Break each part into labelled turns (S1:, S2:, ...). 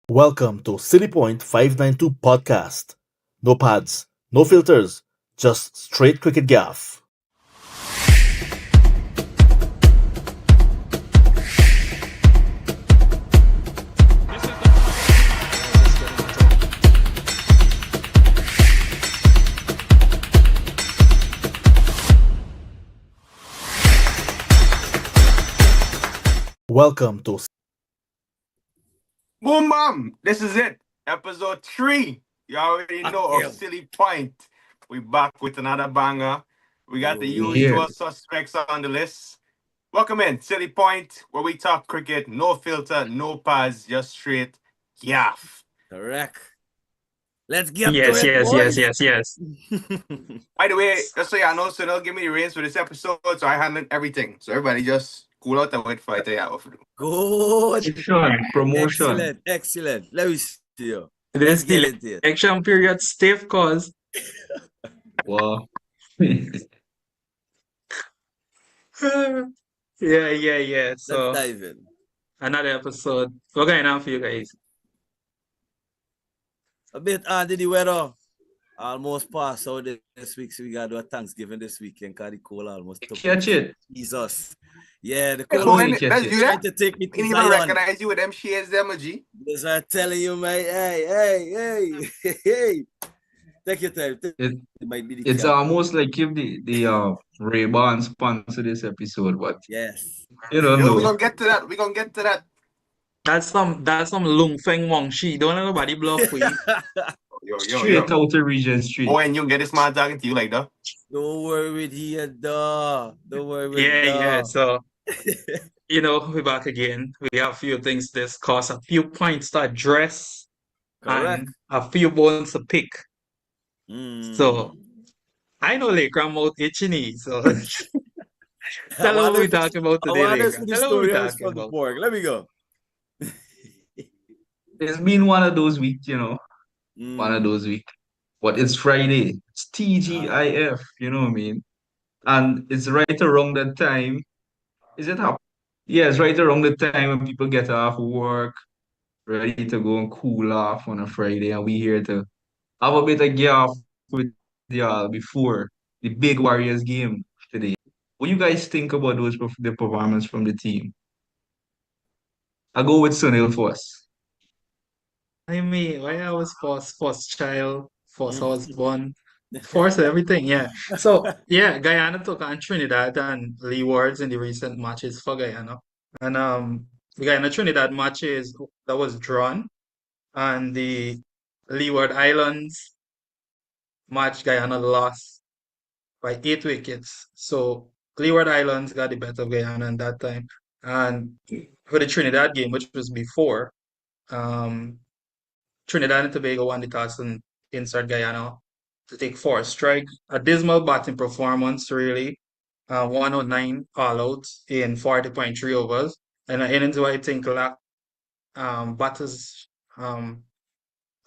S1: Welcome to City Point 592 podcast. No pads, no filters, just straight cricket gaff. Welcome to
S2: Boom bam! This is it. Episode 3. You already know of Silly Point. We back with another banger. We got the usual suspects on the list. Welcome in, Silly Point, where we talk cricket, no filter, no pads, just straight gaff.
S3: Correct. Let's get to
S4: Yes,
S3: it,
S4: yes,
S3: boys.
S4: yes, yes, yes.
S2: By the way, just so y'all know, so they'll give me the reins for this episode, so I handle everything. So everybody just cool out and wait for I tell you what to do.
S3: Good.
S4: Promotion.
S3: Excellent. Let me see you.
S4: This
S3: get into it.
S4: election period stiff cause.
S5: Wow.
S4: Yeah. So
S3: Let's dive in.
S4: another episode. What going on for you guys?
S3: A bit under the weather. Almost passed out this week, so we gotta do a Thanksgiving this weekend because the cold almost took
S5: Catch it.
S3: Jesus. Yeah, the
S2: Hey,
S3: cold
S2: Cohen,
S5: catch
S2: that's
S5: it.
S2: you
S3: trying
S2: there?
S3: to take me
S2: Didn't
S3: to
S2: even
S3: Zion.
S2: recognize you with them shades, them, G.
S3: Yes, I'm telling you, mate. Hey. Take your time. It might be the
S5: It's
S3: cap.
S5: almost like if the Ray-Ban sponsor this episode, but
S3: Yes.
S5: you don't
S2: Yo,
S5: know.
S2: we're gonna get to that. We're gonna get to that.
S4: That's some Lung Feng Wang Shi. Don't let nobody bluff for you.
S2: Yo.
S5: Straight out of Region Street.
S2: Oh, and you get this man talking to you like that.
S3: Don't worry with here, dog. Don't worry with
S4: Yeah.
S3: dog.
S4: So we're back again. We have a few things to discuss, a few points to address,
S3: Correct.
S4: and a few bones to pick.
S3: Mm.
S4: So I know Lakram mouth itchy, so tell them what we're talking about today,
S3: I want to see
S4: Lakram.
S3: the
S4: Tell them what we're
S3: story
S4: talking
S3: from the
S4: about.
S3: pork. Let me go.
S5: It's been one of those weeks, one of
S3: Mm.
S5: those weeks. But it's Friday. It's TGIF, you know what I mean? And it's right around that time. Is it up? Yeah, it's right around the time when people get off work, ready to go and cool off on a Friday, and we here to have a bit of gaff with y'all before the big Warriors game today. What you guys think about the performance from the team? I'll go with Sunil first.
S4: I mean, why I was first child, first husband, first everything, yeah. So yeah, Guyana took on Trinidad and Leewards in the recent matches for Guyana. And the Guyana Trinidad matches that was drawn, and the Leeward Islands match Guyana lost by 8 wickets. So Leeward Islands got the better of Guyana in that time. And for the Trinidad game, which was before, um, Trinidad and Tobago won the toss and inside Guyana to take four strike. A dismal batting performance, really. 109 all out in 40.3 overs. And an innings where I think batters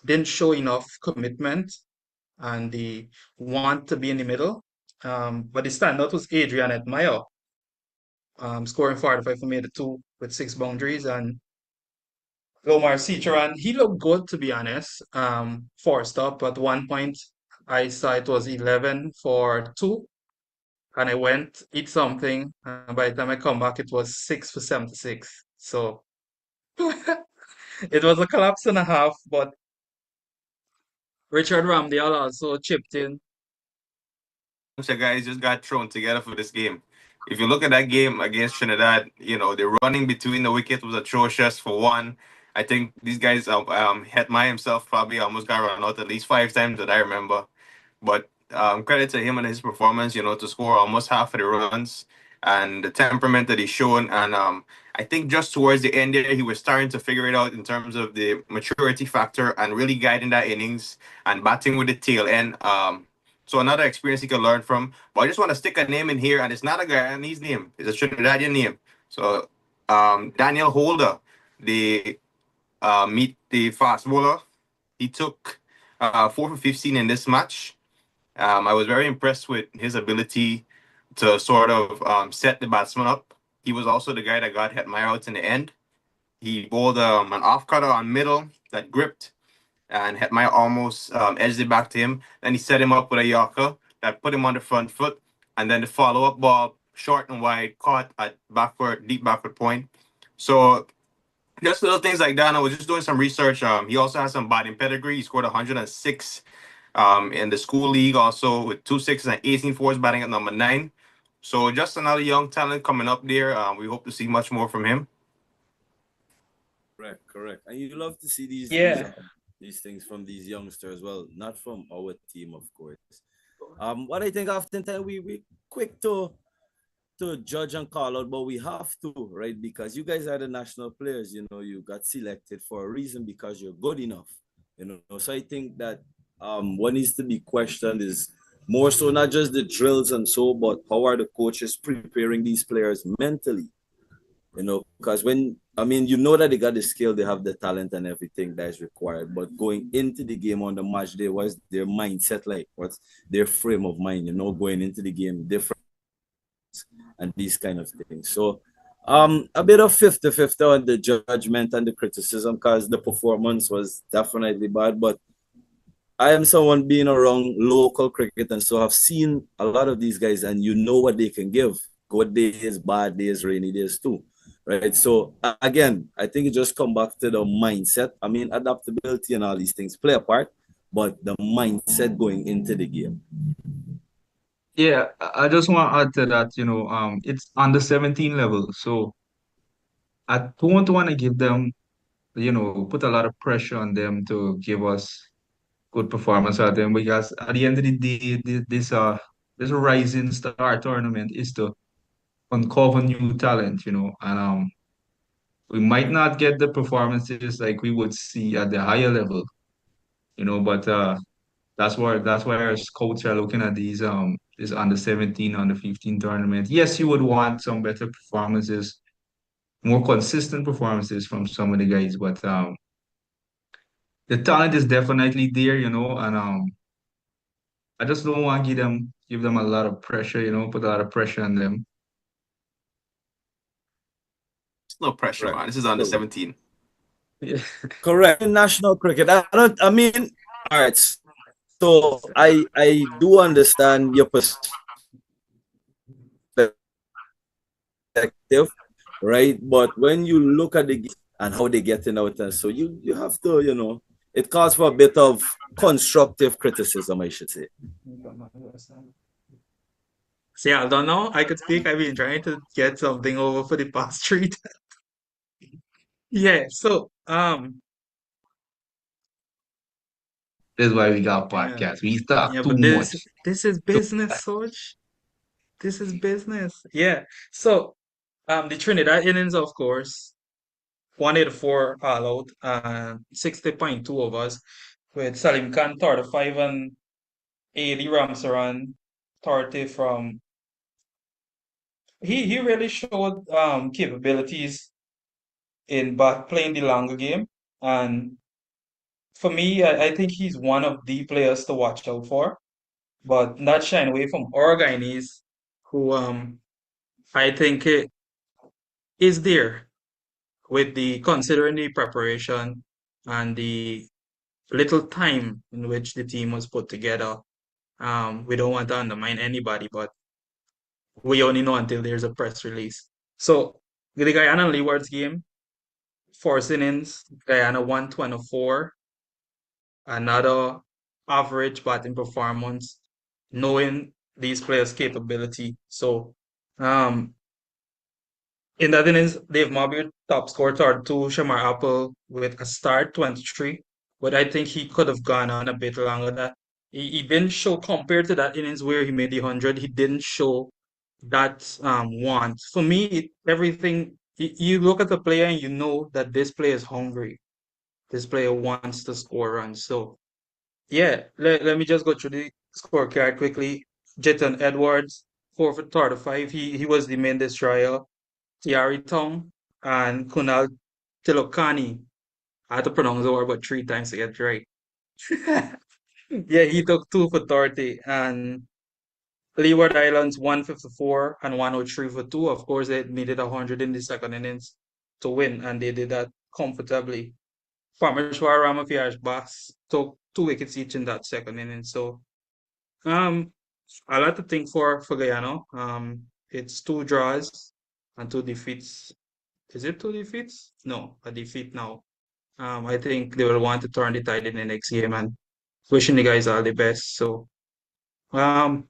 S4: didn't show enough commitment and the want to be in the middle. But the standout was Adrian Edmeyer, scoring 45 for me, the two with 6 boundaries, and Lomar Citroen, he looked good to be honest. Forced up at one point, I saw it was 11 for 2, and I went eat something. And by the time I come back, it was 6 for 76. So it was a collapse and a half, but Richard Ramdale also chipped in.
S2: Bunch of guys just got thrown together for this game. If you look at that game against Trinidad, the running between the wickets was atrocious for one. I think these guys, Hetmai himself probably almost got run out at least 5 times that I remember. But credit to him and his performance, to score almost half of the runs and the temperament that he's shown. And I think just towards the end there, he was starting to figure it out in terms of the maturity factor and really guiding that innings and batting with the tail end. So another experience he can learn from. But I just want to stick a name in here, and it's not a Guyanese name; it's a Trinidadian name. So Daniel Holder, the meet the fast bowler, he took 4 for 15 in this match. I was very impressed with his ability to sort of set the batsman up. He was also the guy that got Hetmeyer out in the end. He bowled an off cutter on middle that gripped and had my almost edged it back to him. Then he set him up with a Yorker that put him on the front foot, and then the follow up ball, short and wide, caught at backward, deep backward point. So just little things like that. And I was just doing some research. He also has some batting pedigree. He scored 106 in the school league, also with 2 6s and 18 fours, batting at number 9. So just another young talent coming up there. We hope to see much more from him.
S3: Correct, correct. And you love to see
S4: Yeah.
S3: these things from these youngsters. Well, not from our team, of course. What I think oftentimes we quick to judge and call out, but we have to, right? Because you guys are the national players, you know, you got selected for a reason because you're good enough, you know. So I think that what needs to be questioned is more so not just the drills and so, but how are the coaches preparing these players mentally, you know, because when I mean, you know that they got the skill, they have the talent and everything that is required, but going into the game on the match day, what's their mindset like? What's their frame of mind, you know, going into the game different and these kind of things. So a bit of 50-50 on the judgment and the criticism because the performance was definitely bad, but I am someone being around local cricket and so I've seen a lot of these guys and you know what they can give. Good days, bad days, rainy days too. Right. So again, I think it just come back to the mindset. I mean, adaptability and all these things play a part, but the mindset going into the game.
S5: Yeah, I just want to add to that, it's under 17 level. So I don't want to give them, put a lot of pressure on them to give us good performance out of them because at the end of the day, this rising star tournament is to uncover new talent, and we might not get the performances like we would see at the higher level, but that's why our scouts are looking at these this under 17, under 15 tournament. Yes, you would want some better performances, more consistent performances from some of the guys, but the talent is definitely there, and I just don't want to give them a lot of pressure, put a lot of pressure on them.
S2: It's no pressure,
S3: Correct.
S2: man. This is under
S3: So,
S2: 17.
S5: Yeah.
S3: correct. In national cricket, I mean, all right. So I do understand your perspective, right? But when you look at the game and how they getting out, and so you have to, you know, it calls for a bit of constructive criticism, I should say.
S4: See, I don't know. I could speak. I've been trying to get something over for the past 3 days. Yeah, so
S5: That's why we got
S4: yeah,
S5: podcasts. We talk
S4: yeah,
S5: too
S4: but
S5: much.
S4: this is business, Soj. This is business. Yeah. So the Trinidad innings, of course, 184 all out and 60.2 overs with Salim Khan 35 and 80 Ramsaran 30 from he really showed capabilities in playing the longer game. And for me, I think he's one of the players to watch out for, but not shying away from our Guyanese, who I think is there with the considering the preparation and the little time in which the team was put together. We don't want to undermine anybody, but we only know until there's a press release. So the Guyana Leewards game, 4 innings, Guyana 124, another average batting performance, knowing these players' capability. So in that innings, Dave Marbury top scorer 32, Shamar Apple with a start 23, but I think he could have gone on a bit longer. That he didn't show compared to that innings where he made the 100. He didn't show that want. For me, everything you look at the player and you know that this player is hungry. This player wants to score runs. So yeah, let me just go through the scorecard quickly. Jeton Edwards, 4 for 35. He was the main destroyer. Tiari Tong and Kunal Tilokani. I had to pronounce the word about 3 times to get it right. Yeah, he took 2 for 30 and Leeward Islands 154 and 103 for 2. Of course, they needed 100 in the second innings. to win, and they did that comfortably. Parmeshwar Ramafiaj Bas took 2 wickets each in that second inning. So um, a lot to think for Guyana. It's 2 draws and 2 defeats. Is it 2 defeats? No, a defeat now. I think they will want to turn the tide in the next game, and wishing the guys all the best. So, um,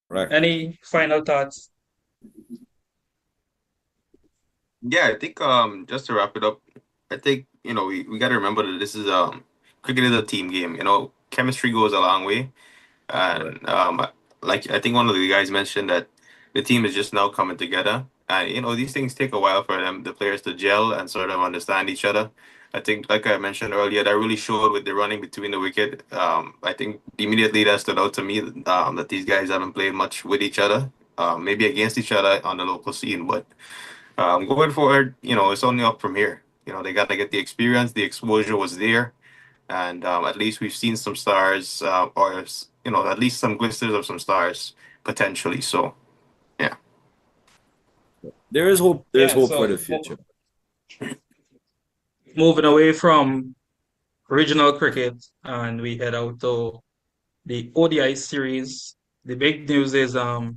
S3: Right.
S4: any final thoughts?
S2: Yeah, I think just to wrap it up, I think we got to remember that this is cricket is a team game. Chemistry goes a long way,
S3: Right.
S2: and like I think one of the guys mentioned that the team is just now coming together, and these things take a while for the players to gel and sort of understand each other. I think, like I mentioned earlier, that really showed with the running between the wicket. I think immediately that stood out to me, that these guys haven't played much with each other, maybe against each other on the local scene, but going forward, it's only up from here. They got to get the experience. The exposure was there, and at least we've seen some stars, or at least some glisters of some stars potentially. So yeah,
S3: There is hope. There's
S4: Yeah,
S3: hope for
S4: so
S3: the future.
S4: moving away from regional cricket, and we head out to the ODI series. The big news is I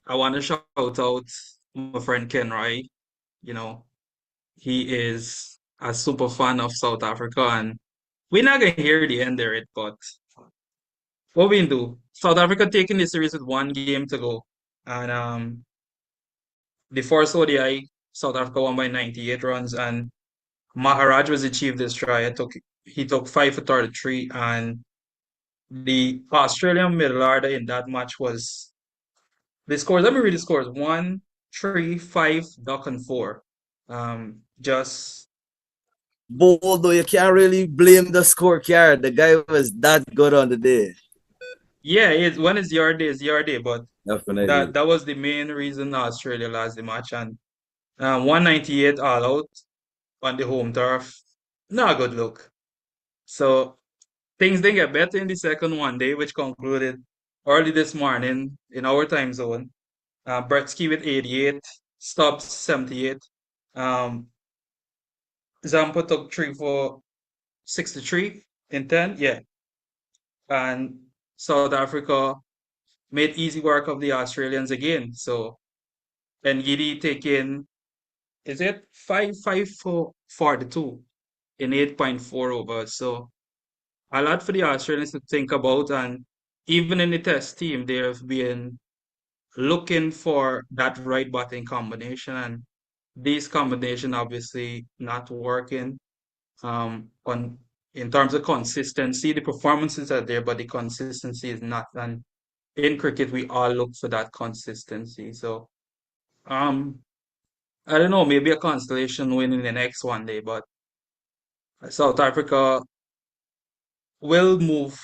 S4: want to shout out my friend Ken Roy. You know, he is a super fan of South Africa, and we're not gonna hear the end of it, but what we do? South Africa taking the series with 1 game to go, and the first ODI, South Africa won by 98 runs, and Maharaj was achieved this try. He took 5 for 33, and the Australian middle order in that match was the scores. Let me read the scores: 1, 3, 5, duck, and 4. Just
S3: Bold though, you can't really blame the scorecard. The guy was that good on the day.
S4: yeah, it's when it's your day, but
S3: Definitely.
S4: that was the main reason Australia lost the match, and 198 all out on the home turf. Not a good look. So things didn't get better in the second one day, which concluded early this morning in our time zone. Bretsky with 88, Stubbs 78. Um, Zampa took 3 for 63 in 10. Yeah. And South Africa made easy work of the Australians again. So, and Giddy taking, is it 5 for 42 in 8.4 overs. So, a lot for the Australians to think about. And even in the test team, they have been looking for that right batting combination. And these combination obviously not working on in terms of consistency. The performances are there, but the consistency is not. And in cricket, we all look for that consistency. So um, I don't know, maybe a constellation win in the next one day, but South Africa will move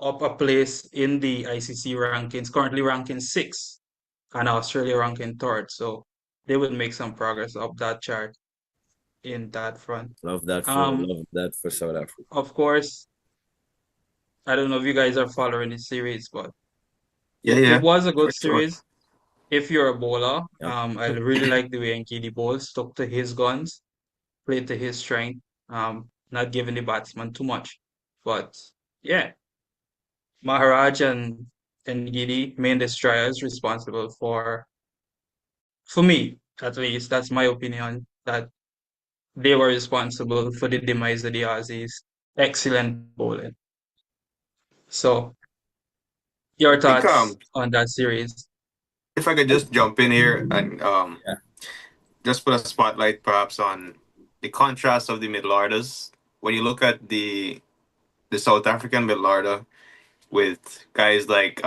S4: up a place in the ICC rankings, currently ranking 6th, and Australia ranking 3rd. So they will make some progress up that chart in that front. Um,
S3: Love that for South Africa.
S4: of course, I don't know if you guys are following the series, but
S2: yeah,
S4: it
S2: yeah,
S4: was a
S2: for
S4: good
S2: sure.
S4: series. If you're a bowler,
S3: Yep.
S4: I really like the way Nkidi bowls, stuck to his guns, played to his strength, not giving the batsman too much. But yeah, Maharaj and Giddy, main destroyers, responsible for me, at least, that's my opinion, that they were responsible for the demise of the Aussies. Excellent bowling. So, your
S2: I think
S4: thoughts on that series?
S2: if I could just jump in here and
S3: Yeah.
S2: just put a spotlight perhaps on the contrast of the middle orders. When you look at the South African middle order with guys like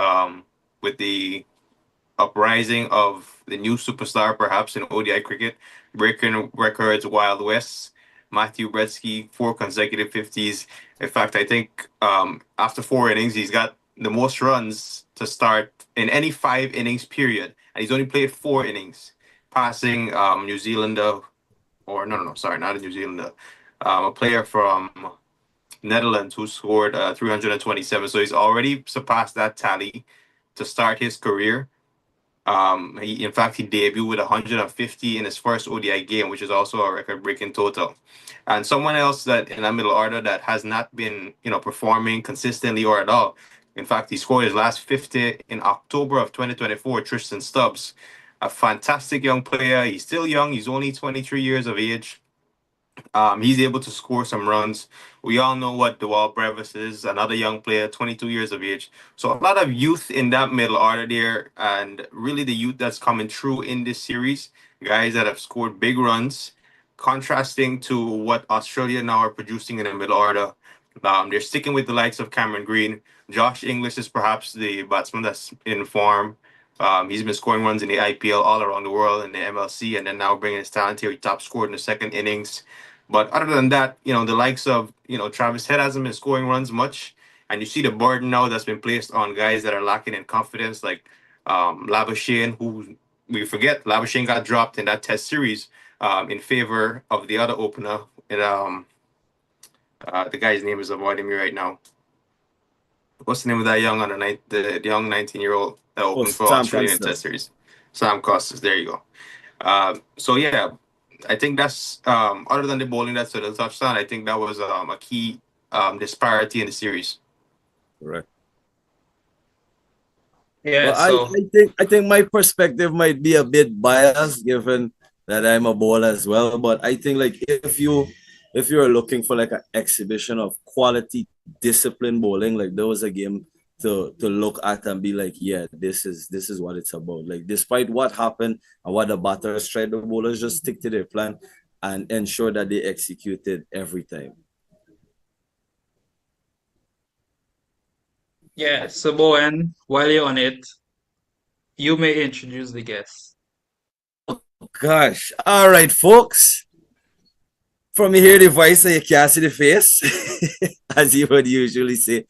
S2: with the uprising of the new superstar perhaps in ODI cricket, breaking records Wild West, Matthew Bretsky, 4 consecutive 50s. In fact, I think after 4 innings, he's got the most runs to start in any 5 innings period, and he's only played 4 innings, passing New Zealander, or no, sorry, not a New Zealander, a player from Netherlands who scored 327. So he's already surpassed that tally to start his career. In fact, he debuted with 150 in his first ODI game, which is also a record-breaking total. And someone else that in that middle order that has not been, performing consistently or at all. In fact, he scored his last 50 in October of 2024. Tristan Stubbs, a fantastic young player. He's still young. He's only 23 years of age. He's able to score some runs. We all know what Dewalt Brevis is, another young player, 22 years of age. So a lot of youth in that middle order there, and really the youth that's coming through in this series, guys that have scored big runs, contrasting to what Australia now are producing in the middle order. They're sticking with the likes of Cameron Green. Josh Inglis is perhaps the batsman that's in form. He's been scoring runs in the IPL all around the world in the MLC, and then now bringing his talent here. He top scored in the second innings. But other than that, the likes of, Travis Head hasn't been scoring runs much. And you see the burden now that's been placed on guys that are lacking in confidence, like Labuschagne, who we forget, Labuschagne got dropped in that test series in favor of the other opener. And the guy's name is avoiding me right now. What's the name of that young the young 19-year-old that
S3: Oh,
S2: opened for
S3: Sam
S2: Australia in
S3: Costas.
S2: test series? Sam Costas, there you go. So yeah, I think that's other than the bowling that's the touchdown. I think that was a key disparity in the series.
S3: Correct.
S4: Yeah,
S3: Well,
S4: so
S3: I think my perspective might be a bit biased given that I'm a bowler as well. But I think like if you're looking for like an exhibition of quality discipline bowling, like there was a game to look at and be like, yeah, this is what it's about. Like despite what happened and what the batters tried, the bowlers just stick to their plan and ensure that they executed every time.
S4: yeah, so Bowen, while you're on it, you may introduce the guests.
S3: Gosh. All right, folks. From you hear the voice and you can't see the face, as you would usually say.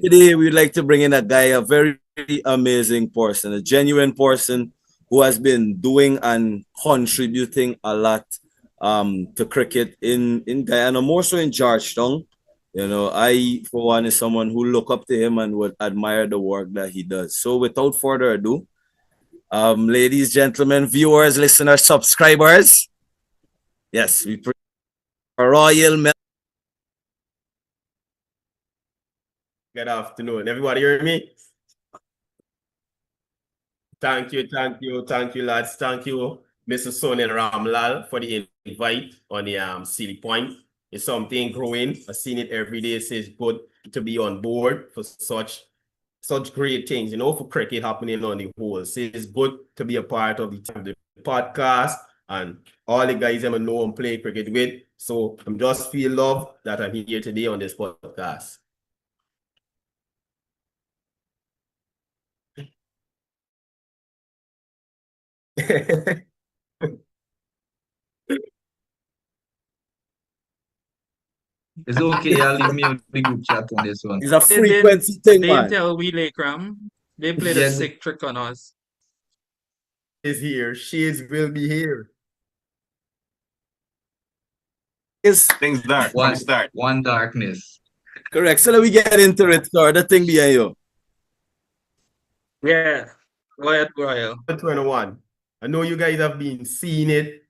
S3: Today we'd like to bring in a guy, a very amazing person, a genuine person who has been doing and contributing a lot to cricket in Guyana, more so in Georgetown. You know, I for one is someone who look up to him and would admire the work that he does. So without further ado, ladies, gentlemen, viewers, listeners, subscribers, yes, we Royal Mel.
S6: Good afternoon. Everybody hear me? Thank you, lads. Thank you, Mr. Sonil Ramlal, for the invite on the Silly Point. It's something growing. I've seen it every day. So it's good to be on board for such great things, for cricket happening on the whole. So it's good to be a part of the podcast and all the guys I know and play cricket with. So I'm just feel love that I'm here today on this podcast.
S5: It's okay. I'll leave me on the group chat on this one.
S3: It's a
S4: They
S3: frequency thing,
S4: didn't
S3: man.
S4: tell we Lakram. They played a
S5: Yeah,
S4: sick trick on us.
S6: Is here. Shades will be here.
S3: It's
S2: Things dark from
S5: one
S2: the start.
S5: one darkness.
S3: correct. So let me get into it, sir. The thing behind you.
S4: Yeah, go ahead, Royal.
S6: 21. I know you guys have been seeing it.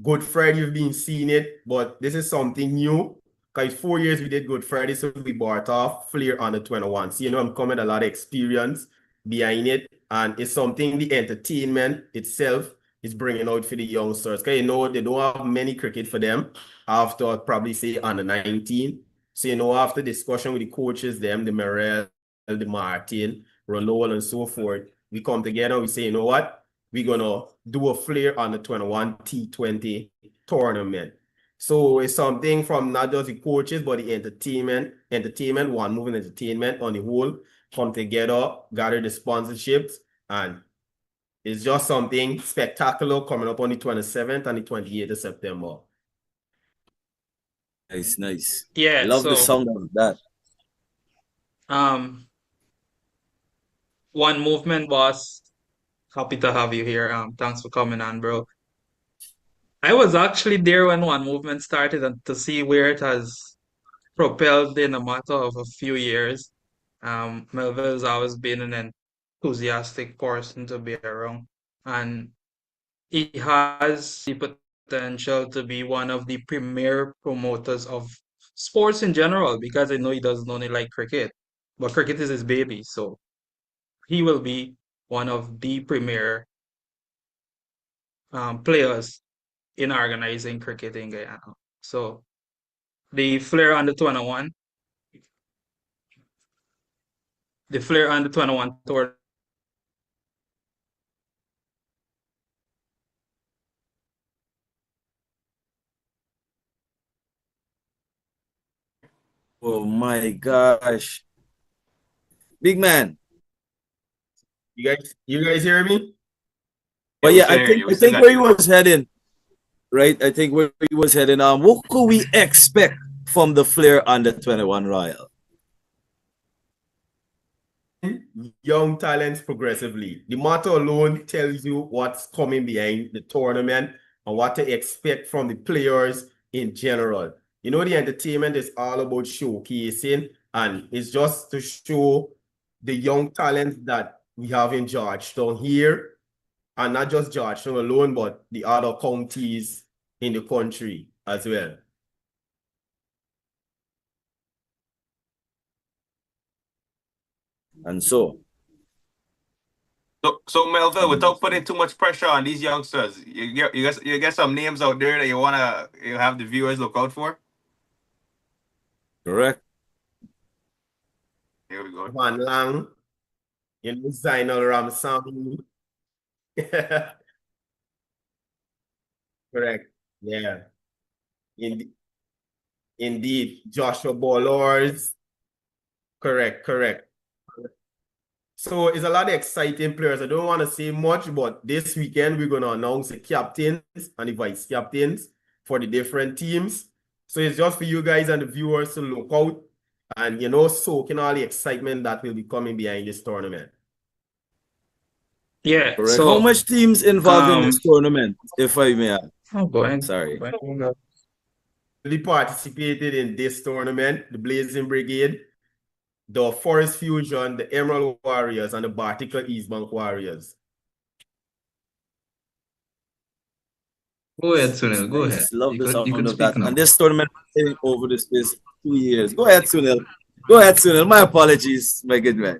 S6: Good Friday, you've been seeing it, but this is something new. Because 4 years we did Good Friday, so we bought off Flair on the 21. So I'm coming a lot of experience behind it, and it's something the entertainment itself is bringing out for the youngsters. Because they don't have many cricket for them after I'd probably say under 19. So after discussion with the coaches, them, the Morel, the Martin, Ronald, and so forth, we come together, we say, you know what? We're gonna do a Flair on the 21 T20 tournament. So it's something from not just the coaches, but the entertainment, one moving entertainment on the whole, come together, gather the sponsorships, and it's just something spectacular coming up on the 27th and the 28th of September.
S3: Nice.
S4: Yeah,
S3: Love the
S4: so
S3: sound of that.
S4: One Movement boss, happy to have you here. Thanks for coming on, bro. I was actually there when One Movement started and to see where it has propelled in a matter of a few years. Melville's always been an enthusiastic person to be around, and he has the potential to be one of the premier promoters of sports in general, because I know he doesn't only like cricket, but cricket is his baby. So he will be one of the premier players in organizing cricket in Guyana. So the Flair under 21, the Flair under 21 tournament.
S3: Oh my gosh. Big man.
S6: You guys hear me?
S3: But
S2: we
S3: yeah,
S2: still hear you.
S3: I
S2: We still
S3: think
S2: got
S3: where he
S2: you.
S3: was heading, right? I think where he was heading. What could we expect from the Flair under 21 Royal?
S6: Young talents progressively. The motto alone tells you what's coming behind the tournament and what to expect from the players in general. You know, the entertainment is all about showcasing, and it's just to show the young talents that we have in Georgetown here, and not just Georgetown alone, but the other counties in the country as well.
S3: And so,
S2: So Melville, without putting too much pressure on these youngsters, you get some names out there that you have the viewers look out for.
S3: correct.
S2: Here we go.
S6: Van Lang, you know, Zainal Ramsamy. Correct. Yeah. In, indeed. Joshua Ballors. Correct. So it's a lot of exciting players. I don't want to say much, but this weekend we're going to announce the captains and the vice captains for the different teams. So it's just for you guys and the viewers to look out and, you know, soak in all the excitement that will be coming behind this tournament.
S4: Yeah.
S3: Correct. How
S4: So
S3: much teams involved in this tournament, if I may ask?
S4: going.
S3: Sorry.
S6: Really participated in this tournament, the Blazing Brigade, the Forest Fusion, the Emerald Warriors, and the Bartica East Bank Warriors.
S5: Go ahead, Sunil. Go ahead.
S3: Nice. Love the
S5: You
S3: sound
S5: could
S3: of
S5: speak
S3: that.
S5: now.
S3: And this tournament is over the space of 2 years. Go ahead, Sunil. Go ahead, Sunil. My apologies, my good man.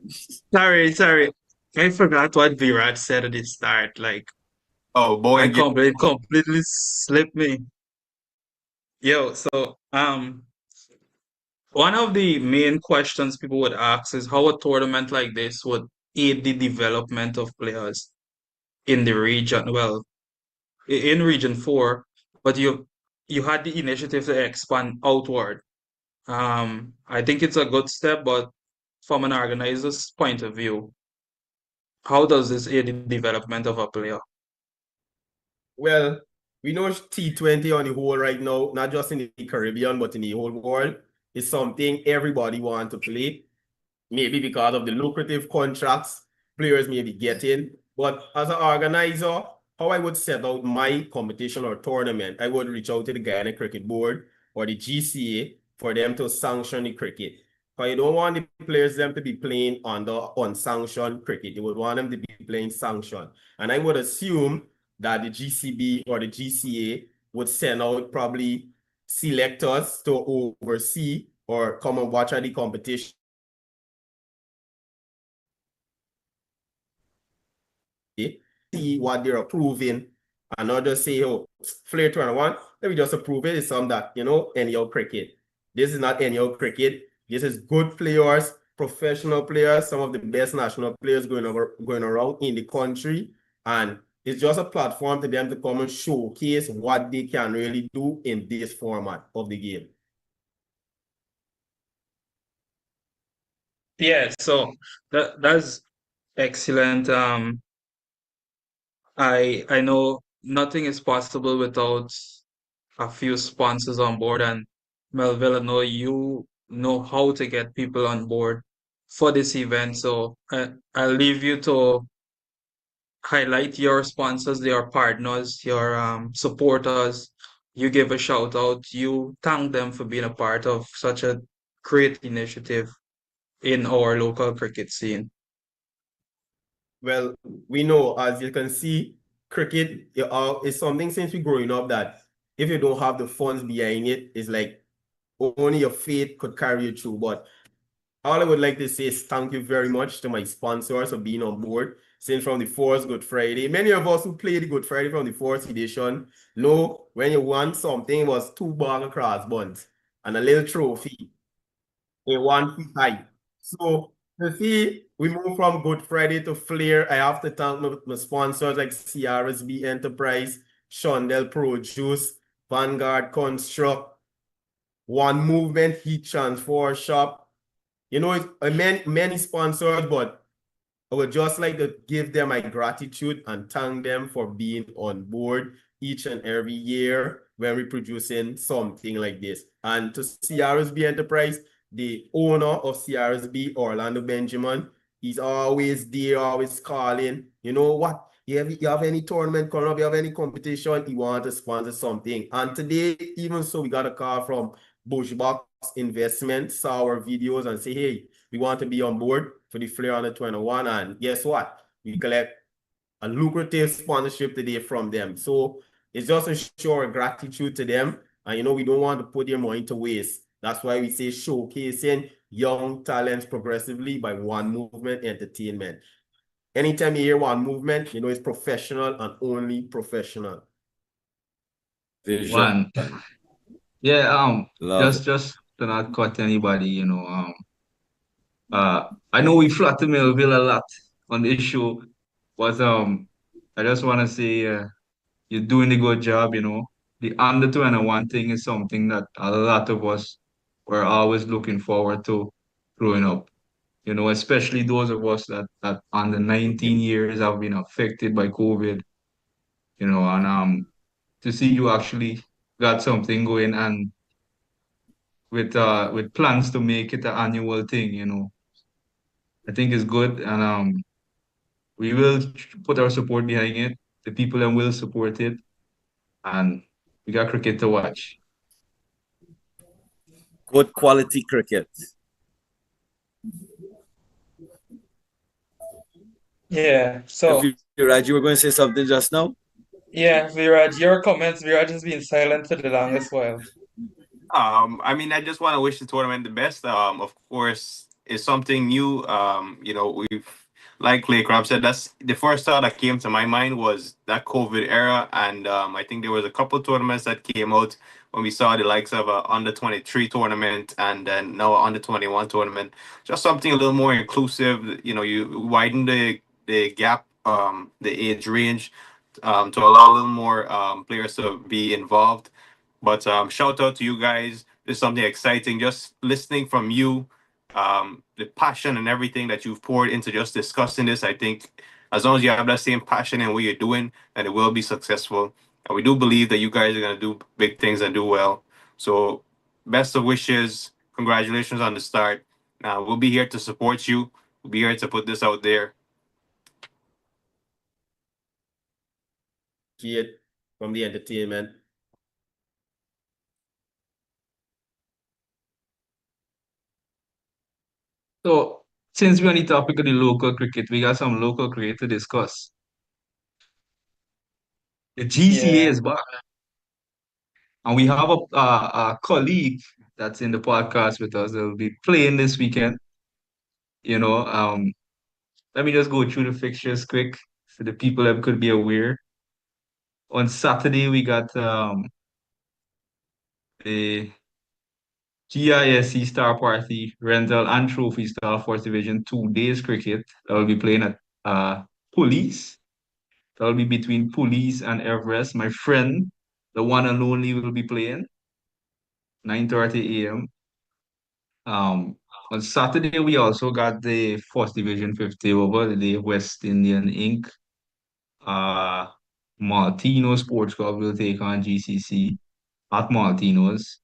S4: Sorry. I forgot what Virat said at the start. Like,
S2: Oh, boy,
S4: I
S2: and get
S4: completely slipped me. Yo, so one of the main questions people would ask is how a tournament like this would aid the development of players in the region. Well, in Region 4, but you had the initiative to expand outward. I think it's a good step, but from an organizer's point of view, how does this aid the development of a player?
S6: Well, we know T20 on the whole right now, not just in the Caribbean, but in the whole world, is something everybody wants to play. Maybe because of the lucrative contracts players may be getting. But as an organizer, how I would set out my competition or tournament, I would reach out to the Guyana Cricket Board or the GCA for them to sanction the cricket. Because you don't want the players them to be playing under unsanctioned cricket. You would want them to be playing sanctioned. And I would assume that the GCB or the GCA would send out probably selectors to oversee or come and watch at the competition. See what they're approving and not just say, oh, Flair 21, let me just approve it. It's some that, you know, anyhow cricket. This is not anyhow cricket. This is good players, professional players, some of the best national players going around in the country. And it's just a platform for them to come and showcase what they can really do in this format of the game.
S4: Yeah, so that's excellent. I know nothing is possible without a few sponsors on board, and Melville, I know you know how to get people on board for this event. So I'll leave you to highlight your sponsors, your partners, your supporters. You give a shout out. You thank them for being a part of such a great initiative in our local cricket scene.
S6: Well, we know, as you can see, cricket is something since we growing up that if you don't have the funds behind it, it's like only your faith could carry you through. But all I would like to say is thank you very much to my sponsors for being on board since from the first Good Friday. Many of us who played the Good Friday from the first edition know when you want something, it was 2 bag of cross buns and a little trophy in 1 feet high. So you see, we move from Good Friday to Flair. I have to thank my sponsors like CRSB Enterprise, Shondell Produce, Vanguard Construct, One Movement Heat Transfer Shop. You know, it's many sponsors, but I would just like to give them my gratitude and thank them for being on board each and every year when we're producing something like this. And to CRSB Enterprise, the owner of CRSB, Orlando Benjamin, he's always there, always calling. You know what? You have any tournament coming up, you have any competition, you want to sponsor something. And today, even so, we got a call from Bushbox Investment, saw our videos and say, hey, we want to be on board for the Flair Under 21. And guess what? We collect a lucrative sponsorship today from them. So it's just a show of gratitude to them. And, you know, we don't want to put their money to waste. That's why we say showcasing young talents progressively by One Movement Entertainment. Anytime you hear One Movement, you know it's professional and only professional.
S3: Vision.
S5: One. Yeah,
S3: Love it.
S5: just to not cut anybody, I know we flatter Melville a lot on this show, but I just want to say you're doing a good job. The under 21 thing is something that a lot of us were always looking forward to growing up. Especially those of us that under 19 years have been affected by COVID, and to see you actually got something going and with plans to make it an annual thing, I think it's good and we will put our support behind it. The people then will support it and we got cricket to watch.
S3: Good quality cricket.
S4: Yeah. So
S3: Viraj, you were going to say something just now?
S4: yeah, Viraj, your comments. Viraj has been silent for the longest while.
S2: I mean, I just want to wish the tournament the best. Of course, it's something new. Like Clay Crab said, that's the first thought that came to my mind was that COVID era, and I think there was a couple tournaments that came out when we saw the likes of a under 23 tournament and then now a under 21 tournament. Just something a little more inclusive. You widen the gap, the age range, to allow a little more players to be involved. But shout out to you guys. There's something exciting. Just listening from you, the passion and everything that you've poured into just discussing this. I think as long as you have that same passion in what you're doing, then it will be successful. And we do believe that you guys are going to do big things and do well. So, best of wishes. Congratulations on the start. We'll be here to support you. We'll be here to put this out there.
S6: Kid from the entertainment.
S5: So since we're on the topic of the local cricket, we got some local cricket to discuss. The GCA
S4: Yeah.
S5: is back. And we have a colleague that's in the podcast with us that will be playing this weekend. You know, let me just go through the fixtures quick so the people that could be aware. On Saturday, we got the GISC Star Party Rental and Trophy Star Force Division 2 days cricket that will be playing at Police. That will be between Police and Everest. My friend, the one and only, will be playing 9:30 a.m. On Saturday, we also got the First Division 50 over the West Indian Inc. Uh, Martino Sports Club will take on GCC at Martino's.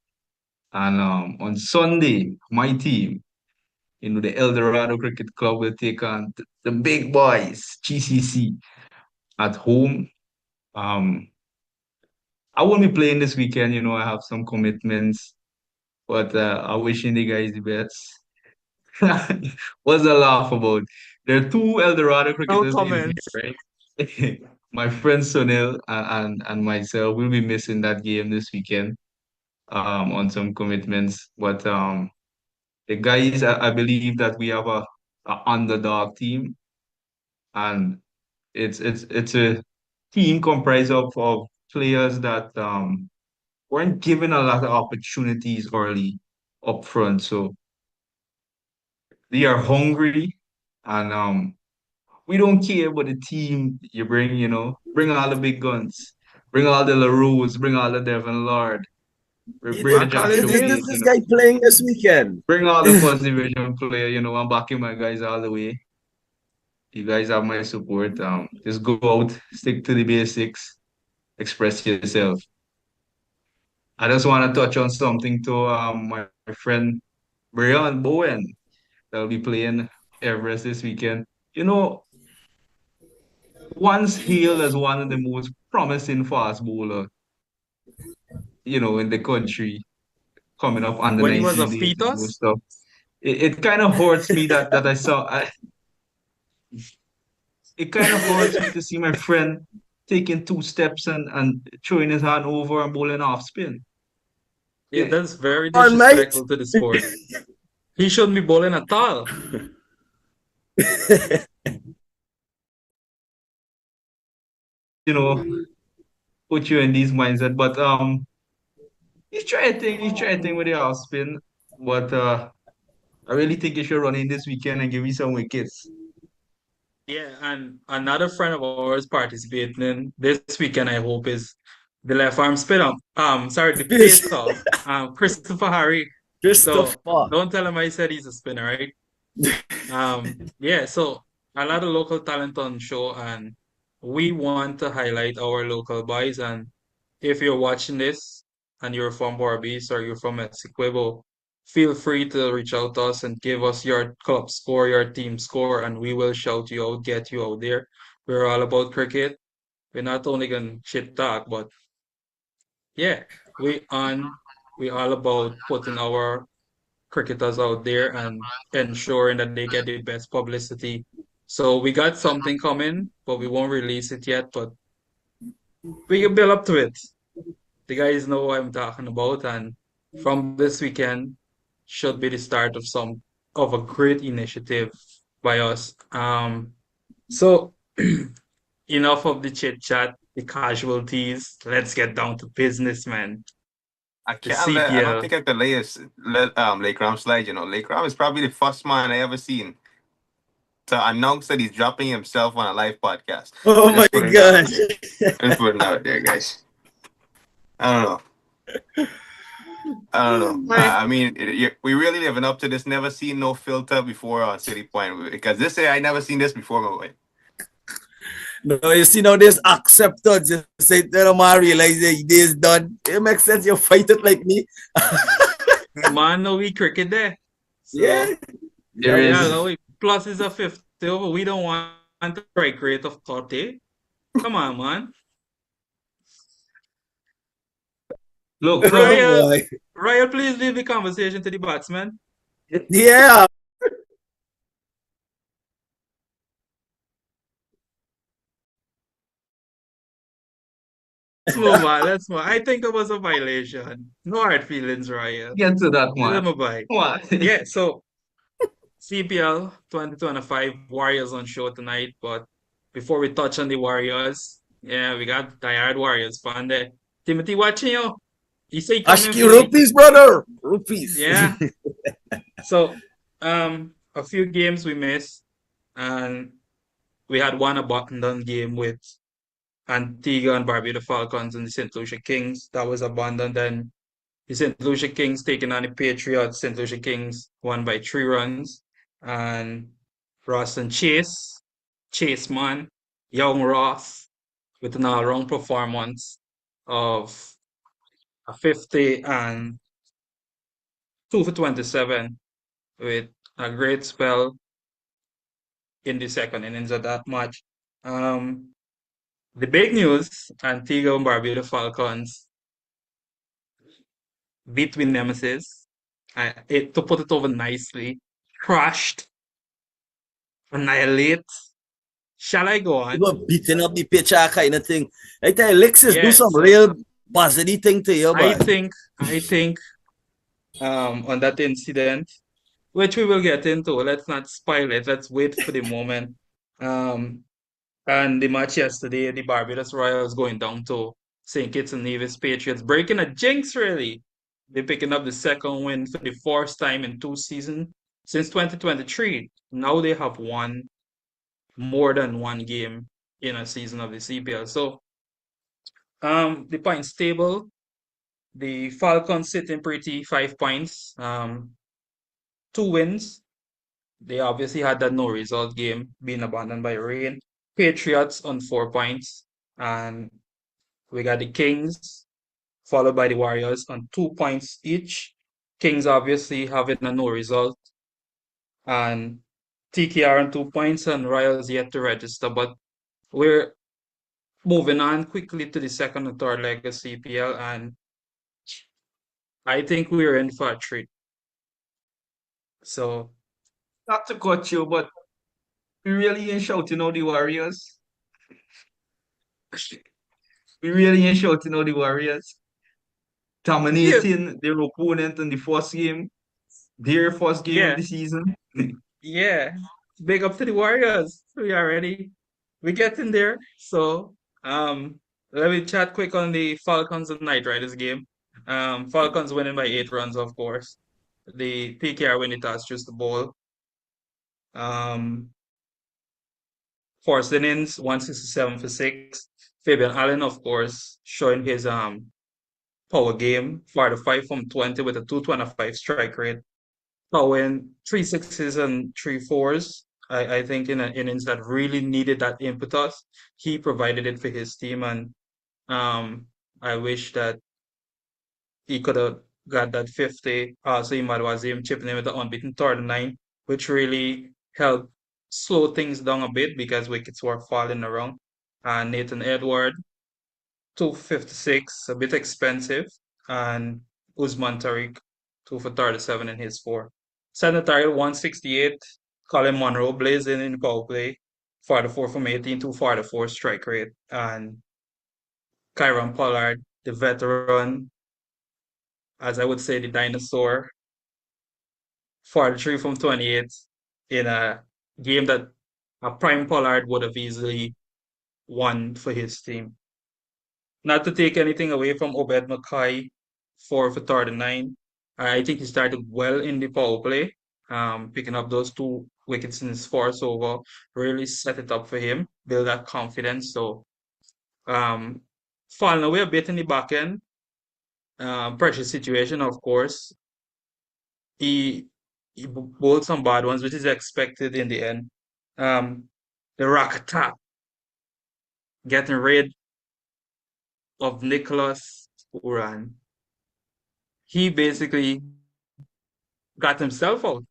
S5: And on Sunday, my team, the El Dorado Cricket Club will take on the big boys, GCC, at home. I won't be playing this weekend, I have some commitments, but I'm wishing the guys the best. What's the laugh about? there are two Eldorado
S4: No
S5: cricketers in
S4: comments.
S5: here, right? My friend Sunil and myself will be missing that game this weekend on some commitments. But the guys, I believe that we have a underdog team, and it's a team comprised of players that weren't given a lot of opportunities early up front. So they are hungry, and we don't care about the team you bring, bring all the big guns, bring all the LaRues, bring all the Devon Lord, bring the Jack
S3: Is
S5: Showcase,
S3: this guy playing this weekend?
S5: bring all the first division player, I'm backing my guys all the way. You guys have my support. Just go out, stick to the basics, express yourself. I just want to touch on something to my friend Brian Bowen that'll be playing Everest this weekend. Once hailed as one of the most promising fast bowler, in the country, coming up under
S4: When he was a
S5: 19 days and
S4: fetus,
S5: stuff. It kind of hurts me that I saw. It kind of hurts me to see my friend taking two steps and throwing his hand over and bowling off spin.
S4: yeah,
S5: It,
S4: that's very
S3: On, mate.
S4: disrespectful to the sport. He shouldn't be bowling at all.
S5: put you in these mindset. But he's trying thing with the off spin. But I really think he should run in this weekend and give me some wickets.
S4: Yeah, and another friend of ours participating in this weekend, I hope, is the left arm spinner. Sorry, the
S3: Fish.
S4: pace off. Christopher Harry. So
S3: Christopher.
S4: don't tell him I said he's a spinner, right? Yeah, so a lot of local talent on show, and we want to highlight our local boys. And if you're watching this and you're from Barbados or you're from Essequibo, feel free to reach out to us and give us your club score, your team score, and we will shout you out, get you out there. We're all about cricket. We're not only gonna shit talk, but yeah, we all about putting our cricketers out there and ensuring that they get the best publicity. So we got something coming, but we won't release it yet, but we can build up to it. The guys know what I'm talking about, and from this weekend should be the start of a great initiative by us. So enough of the chit chat, the casualties. Let's get down to business, man. The
S2: I don't
S4: CPL.
S2: think I could let Lake Ram slide. Lake Ram is probably the first man I ever seen to announce that he's dropping himself on a live podcast.
S3: Oh my
S2: Just putting it out
S3: gosh.
S2: there. Just putting it out there, guys. I don't know. I don't know. I mean, we really living up to this. Never seen no filter before on City Point because this year I never seen this before, my boy.
S3: No, you see now this acceptance. You say tell them I realize that this is done. It makes sense. You fight it like me.
S4: Man, no, we cricket there. So,
S3: Yeah.
S5: There is.
S4: yeah, no, plus is a 50 over. We don't want a strike rate of 30. Come on, man.
S5: Look,
S3: Oh
S4: Ryan,
S3: boy.
S4: Ryan, please leave the conversation to the batsman.
S3: Yeah.
S4: Let's move on. Let's move on. I think it was a violation. No hard feelings, Ryan.
S5: get to that
S4: Let
S5: one.
S4: him a bite.
S5: What?
S4: Yeah, so CPL 2025 Warriors on show tonight. But before we touch on the Warriors, yeah, we got tired Warriors fan there. Timothy watching you. He say coming
S3: Ashki
S4: for
S3: rupees, brother. Rupees.
S4: Yeah. So a few games we missed, and we had one abandoned game with Antigua and Barbuda Falcons and the St. Lucia Kings. That was abandoned. Then the St. Lucia Kings taking on the Patriots. St. Lucia Kings won by 3 runs. And Ross and Chase man, young Ross, with an all-round performance of a 50 and 2 for 27 with a great spell in the second innings of that match. The big news, Antigua and Barbuda Falcons between nemesis. To put it over nicely, crashed annihilate. Shall I go
S3: You
S4: on?
S3: were beating up the pitcher kind of thing. I tell you, Alexis do
S4: Yeah,
S3: some
S4: so
S3: real buzzity thing to you,
S4: I
S3: but
S4: think I think on that incident, which we will get into, let's not spoil it. Let's wait for the moment. Um, and the match yesterday, the Barbados Royals going down to St. Kitts and Nevis Patriots, breaking a jinx really. They're picking up the second win for the first time in 2 seasons since 2023. Now they have won more than one game in a season of the CPL. So the points table, the Falcons sitting pretty, 5 points, 2 wins. They obviously had that no result game being abandoned by rain. Patriots on 4 points. And we got the Kings, followed by the Warriors on 2 points each. Kings obviously having a no result. And TKR on 2 points and Royals yet to register. But we're moving on quickly to the second and third leg of CPL. And I think we're in for a treat. So
S5: Not to cut you, but we really ain't shouting out the Warriors. We really ain't shouting out the Warriors.
S4: yeah,
S5: Dominating their opponent in the first game, their first game of
S4: yeah,
S5: the season.
S4: yeah. Big up to the Warriors. We are ready. We get in there. So let me chat quick on the Falcons and Knight Riders game. Falcons winning by 8 runs, of course. The PKR win the toss, just the ball. Um, Forced innings, 167 for six. Fabian Allen, of course, showing his power game, 4 to 5 from 20 with a 225 strike rate. Throwing 3 6s and 3 4s. I think in an innings that really needed that impetus, he provided it for his team, and um, I wish that he could have got that 50. Also, Imad Wazim chipping in with the unbeaten third and nine, which really helped slow things down a bit because wickets were falling around. And Nathan Edward, 256, a bit expensive, and Usman Tariq, 2 for 37 in his four. Sanitary 168, Colin Monroe blazing in power play, 4 to 4 from 18, 2 for 4 strike rate, and Kyron Pollard, the veteran, as I would say, the dinosaur, 43 from 28 in a game that a prime Pollard would have easily won for his team. Not to take anything away from Obed McKay, 4 for 39. I think he started well in the power play, picking up those 2 wickets in his fourth over, really set it up for him, build that confidence. So, um, falling away a bit in the back end, pressure situation, of course. He he bowled some bad ones, which is expected in the end. Um, the rack attack, getting rid of Nicholas Uran. He basically got himself out.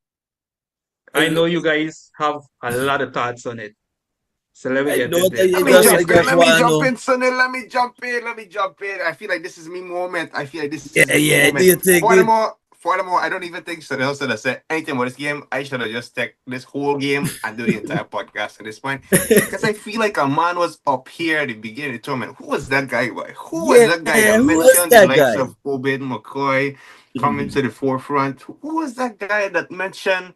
S4: I
S3: I,
S4: know you guys have a lot of thoughts on it. So let me
S3: I
S4: get
S3: know
S4: into
S3: that
S4: it.
S2: Let
S3: you
S2: me
S4: What do
S3: just,
S4: you
S3: I
S2: jump in.
S3: just
S4: think?
S2: Let me
S3: want to
S2: jump
S3: know.
S2: in, Sonny. Let me jump in. Let me jump in. I feel like this is me moment. I feel like this is
S3: Yeah,
S2: me
S3: yeah. Do
S2: moment.
S3: you think that?
S2: Furthermore, I don't even think Sonny should have said anything about this game. I should have just take this whole game and do the entire podcast at this point. Because I feel like a man was up here at the beginning of the tournament. Who was that guy, boy? Who was
S3: Yeah,
S2: that guy that
S3: who is
S2: mentioned the
S3: that
S2: likes
S3: guy?
S2: of Obed McCoy coming to the forefront? Who was that guy that mentioned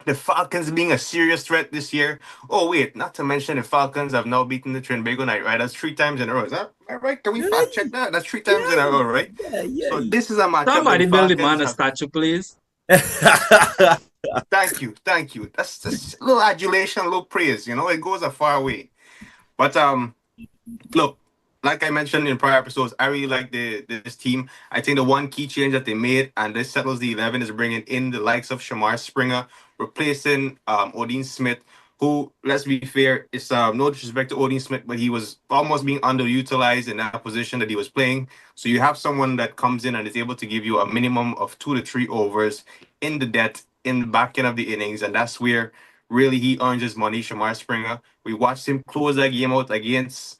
S2: the Falcons being a serious threat this year? Oh, wait, not to mention the Falcons have now beaten the Trinbago Knight Riders 3 times in a row. Is that right? Can we fact check that? That's 3 times in a row, right? So
S3: Yeah.
S2: this is a matchup that the
S4: Somebody build the
S2: Falcons
S4: man a
S2: have.
S4: statue, please.
S2: Thank you, thank you. That's just a little adulation, a little praise. You know, it goes a far way. But look, like I mentioned in prior episodes, I really like this team. I think the one key change that they made, and this settles the 11, is bringing in the likes of Shamar Springer, replacing Odin Smith, who, let's be fair, is no disrespect to Odin Smith, but he was almost being underutilized in that position that he was playing. So you have someone that comes in and is able to give you a minimum of 2 to 3 overs in the death, in the back end of the innings, and that's where really he earns his money, Shamar Springer. We watched him close that game out against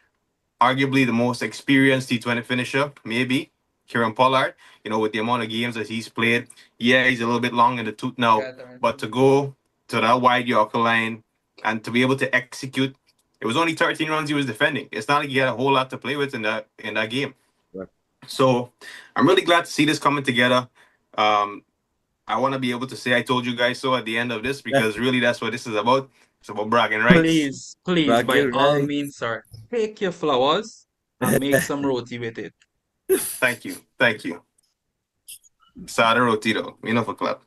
S2: arguably the most experienced T20 finisher, maybe Kieran Pollard. You know, with the amount of games that he's played, yeah, he's a little bit long in the tooth now, but to go to that wide Yorker line and to be able to execute. It was only 13 runs he was defending. It's not like he had a whole lot to play with in that game.
S3: Right.
S2: So I'm really glad to see this coming together. I want to be able to say I told you guys so at the end of this, because really that's what this is about. It's about bragging rights.
S4: Please, by
S3: Bragging
S4: all
S3: rights.
S4: means, sir, take your flowers and make some roti with it.
S2: Thank you. Thank you. Sada Rotito. Enough a club.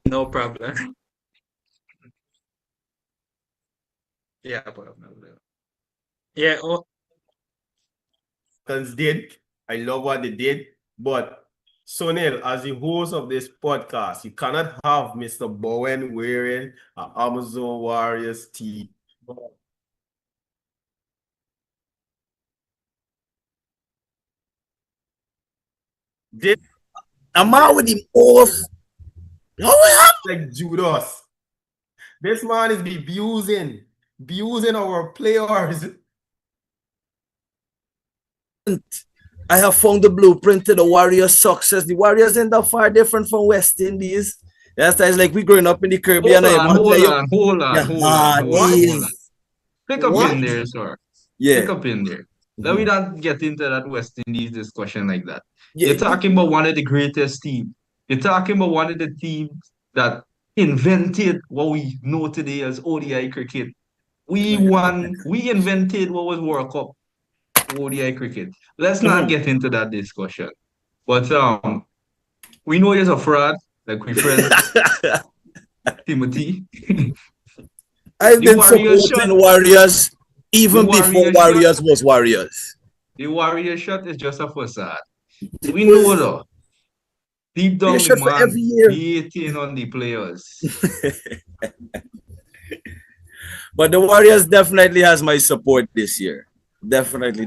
S4: No problem. Yeah, yeah. Oh,
S6: Did. I love what they did. But Sunil, as the host of this podcast, you cannot have Mr. Bowen wearing an Amazon Warriors tee. Did
S3: I'm out with the most.
S6: like Judas. This man is abusing our players.
S3: I have found the blueprint to the Warriors' success. The Warriors end up far different from West Indies. That's like we growing up in the Caribbean.
S5: Hold on.
S4: What?
S5: Pick up
S4: What?
S5: in there, sir.
S3: Yeah.
S5: Pick up in there. Let me not get into that West Indies discussion like that.
S3: Yeah.
S5: You're talking about one of the greatest teams. You're talking about one of the teams that invented what we know today as ODI cricket. We invented what was World Cup ODI cricket. Let's not get into that discussion. But we know he's a fraud, like we friend Timothy.
S3: I've
S5: The
S3: been
S5: Warriors shot.
S3: supporting Warriors even
S5: The
S3: before
S5: Warriors
S3: Warriors was Warriors.
S5: The Warrior shot is just a facade. We know though. Deep down, the
S3: shot for
S5: man
S3: every year.
S5: hating on the players.
S3: But the Warriors definitely has my support this year. Definitely.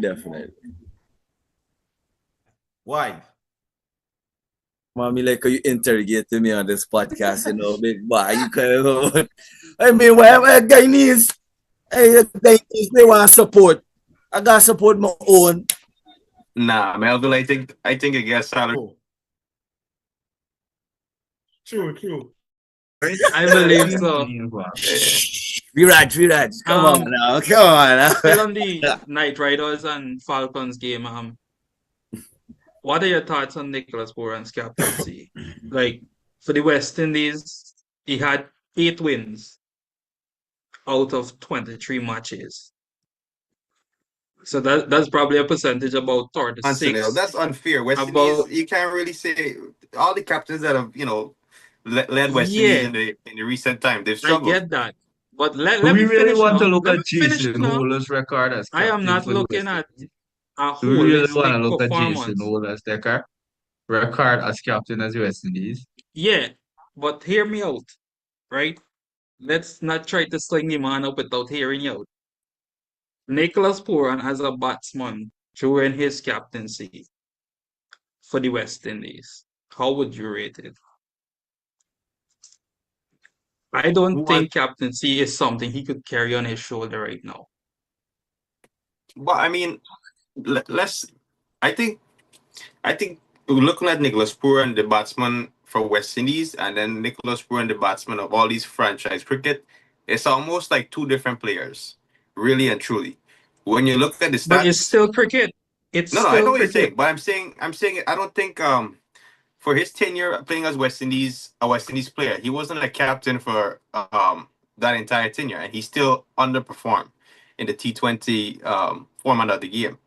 S6: Why?
S3: Mommy, like you interrogating me on this podcast, big boy. You can, I mean, whatever a guy needs, hey, they want support. I got support my own.
S2: Nah, Melville, I think it gets salary.
S6: True.
S4: I believe so.
S3: Viraj, come on now.
S4: Still on the Knight Riders and Falcons game, what are your thoughts on Nicholas Boran's captaincy? Like, for the West Indies, he had 8 wins out of 23 matches. So that's probably a percentage about 36.
S2: That's unfair. West Indies, you can't really say all the captains that have led West Indies in the recent time, they've struggled.
S4: I get that, but let
S5: Do
S4: me
S5: we really
S4: finish
S5: want
S4: now.
S5: to look
S4: Let
S5: at
S4: me finish
S5: Jason
S4: now.
S5: Holler's record as
S4: I am
S5: captain
S4: not
S5: for the
S4: looking
S5: West
S4: at
S5: Indies?
S4: a
S5: Do we really want to
S4: holistic
S5: look at Jason
S4: performance.
S5: Holler's record as captain as West Indies?
S4: Yeah, but hear me out, right? Let's not try to sling the man up without hearing you out. Nicholas Puran as a batsman during his captaincy for the West Indies, how would you rate it? I don't think captaincy is something he could carry on his shoulder right now.
S2: But I mean, I think looking at Nicholas Puran, the batsman for West Indies, and then Nicholas Puran, the batsman of all these franchise cricket, it's almost like two different players, really and truly. When you look at the stats,
S4: but it's still cricket.
S2: No, I know what you're saying, but I'm saying I don't think for his tenure playing as a West Indies player, he wasn't a captain for that entire tenure, and he still underperformed in the T20 format of the game.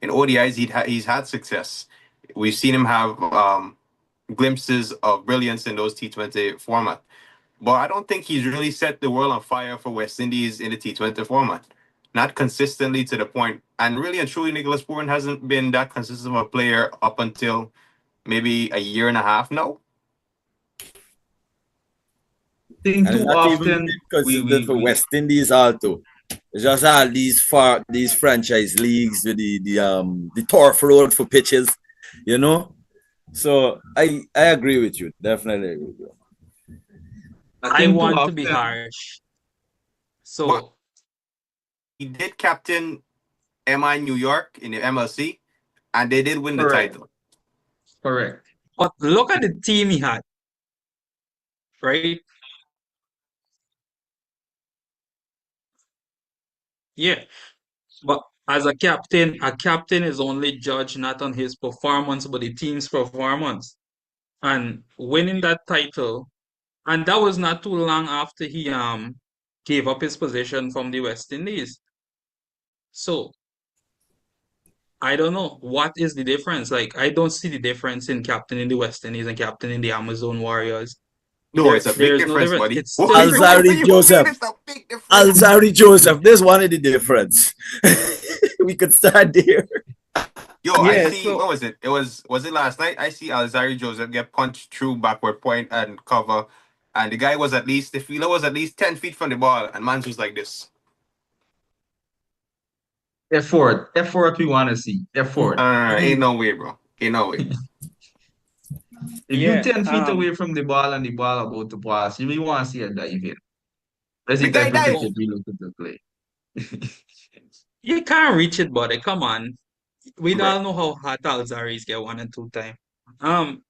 S2: In ODIs, he's had success. We've seen him have glimpses of brilliance in those T20 format, but I don't think he's really set the world on fire for West Indies in the T20 format. Not consistently to the point, and really and truly, Nicholas Puran hasn't been that consistent of a player up until maybe a year and a half now.
S5: I think too often
S3: consistent for West Indies also. It's just all these franchise leagues with the turf road for pitches, So I agree with you. Definitely agree with you.
S4: I want to be harsh. So
S2: he did captain MI New York in the MLC, and they did win the title.
S5: Correct.
S4: But look at the team he had, right? Yeah, but as a captain is only judged not on his performance, but the team's performance. And winning that title, and that was not too long after he gave up his position from the West Indies. So I don't know what is the difference. Like I don't see the difference in captain in the West Indies and captain in the Amazon Warriors.
S2: No, it's a big
S4: There's no
S2: difference,
S4: difference.
S2: buddy.
S4: It's
S2: What
S4: still
S2: do
S3: Alzari
S2: you mean
S3: Joseph.
S2: it's a big difference?
S3: Alzari Joseph. There's one of the difference. We could start there.
S2: Yo, I
S4: yeah.
S2: see.
S4: So
S2: What was it? Was it last night? I see Alzari Joseph get punched through backward point and cover, and the guy was at least the fielder was at least 10 feet from the ball, and man's was like this.
S5: Effort we want to see. Effort.
S2: Ain't no way, bro. Ain't no way.
S5: If you
S4: yeah.
S5: 10 feet away from the ball and the ball about to pass, you really want to see a dive in. That's
S2: The
S5: the
S2: guy
S5: type of
S2: dive.
S4: Well,
S5: cricket we look to play.
S4: you can't reach it, buddy. Come on. We
S2: Bruh.
S4: all know how hot Alzaris get 1 and 2 time. Um,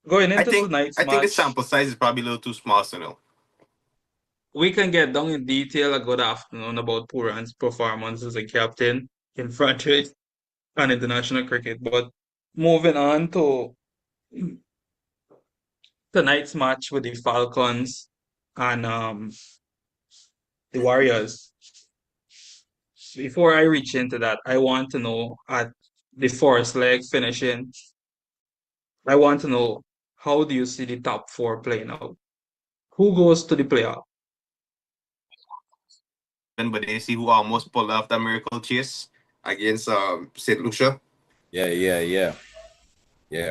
S4: Going
S2: I
S4: into
S2: think
S4: tonight's
S2: I think the
S4: match,
S2: sample size is probably a little too small, so no.
S4: we can get down in detail a good afternoon about Puran's performance as a captain in franchise and international cricket. But moving on to tonight's match with the Falcons and the Warriors. Before I reach into that, I want to know at the first leg finishing, I want to know how do you see the top four playing out? Who goes to the playoff?
S2: But they see who almost pulled off that miracle chase against St. Lucia.
S3: Yeah.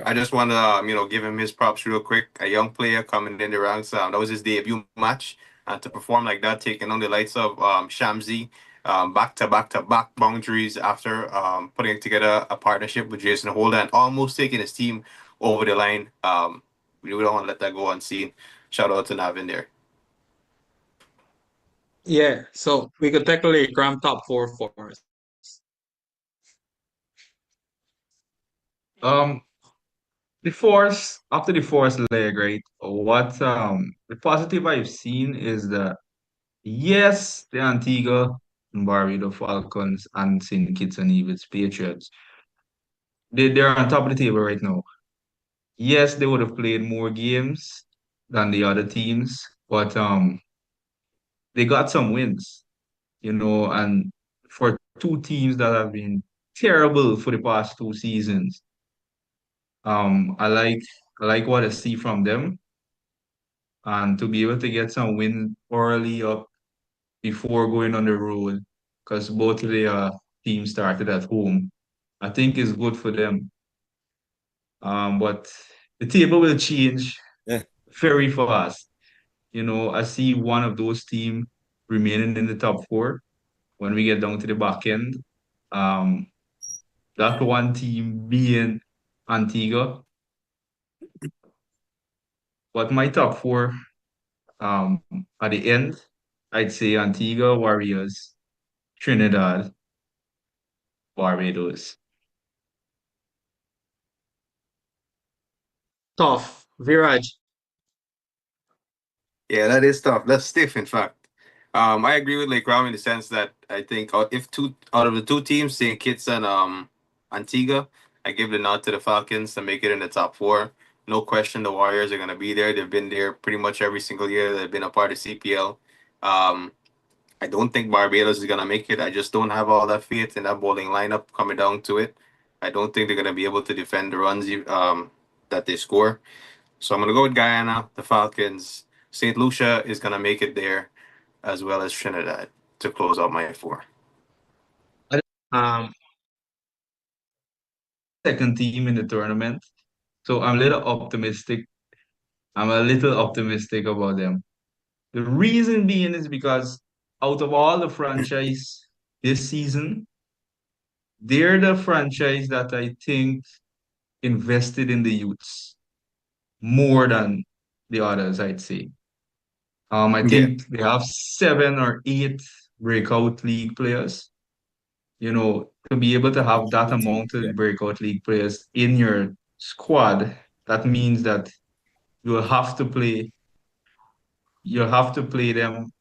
S2: I just want to give him his props real quick. A young player coming in the ranks. That was his debut match, and to perform like that, taking on the likes of Shamsi, back boundaries after putting together a partnership with Jason Holder and almost taking his team over the line. We don't want to let that go unseen. Shout out to Navin there.
S4: Yeah, so we could technically cram top four for us.
S5: Um, the force after the force leg, right? What the positive I've seen is that yes, the Antigua and Barbuda Falcons and St. Kitts and Nevis Patriots, they're on top of the table right now. Yes, they would have played more games than the other teams, but they got some wins, and for two teams that have been terrible for the past 2 seasons, I like what I see from them, and to be able to get some win early up before going on the road, because both of the teams started at home, I think is good for them. But the table will change
S3: Yeah.
S5: very fast. I see one of those teams remaining in the top four when we get down to the back end. Um, that one team being Antigua. But my top four, at the end, I'd say Antigua, Warriors, Trinidad, Barbados.
S4: Tough. Viraj.
S2: Yeah, that is tough. That's stiff, in fact. I agree with Lake Ram in the sense that I think if two out of the two teams, St. Kitts and Antigua, I give the nod to the Falcons to make it in the top four. No question, the Warriors are gonna be there. They've been there pretty much every single year. They've been a part of CPL. Um, I don't think Barbados is gonna make it. I just don't have all that faith in that bowling lineup coming down to it. I don't think they're gonna be able to defend the runs that they score. So I'm gonna go with Guyana, the Falcons. St. Lucia is gonna make it there, as well as Trinidad to close out my four.
S4: Um,
S5: Second team in the tournament. So I'm a little optimistic. I'm a little optimistic about them. The reason being is because out of all the franchise this season, they're the franchise that I think invested in the youths more than the others, I'd say. I
S2: Yeah,
S5: think they have 7 or 8 breakout league players. To be able to have that
S3: Good team.
S5: amount
S3: Yeah.
S5: of breakout league players in your squad, that means that you'll have to play, you'll have to play them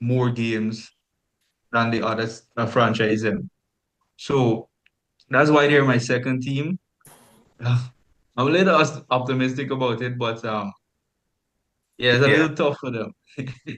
S5: more games than the other franchise in. So that's why they're my second team. I'm a little optimistic about it, but yeah, it's a
S2: Yeah.
S5: little tough for them.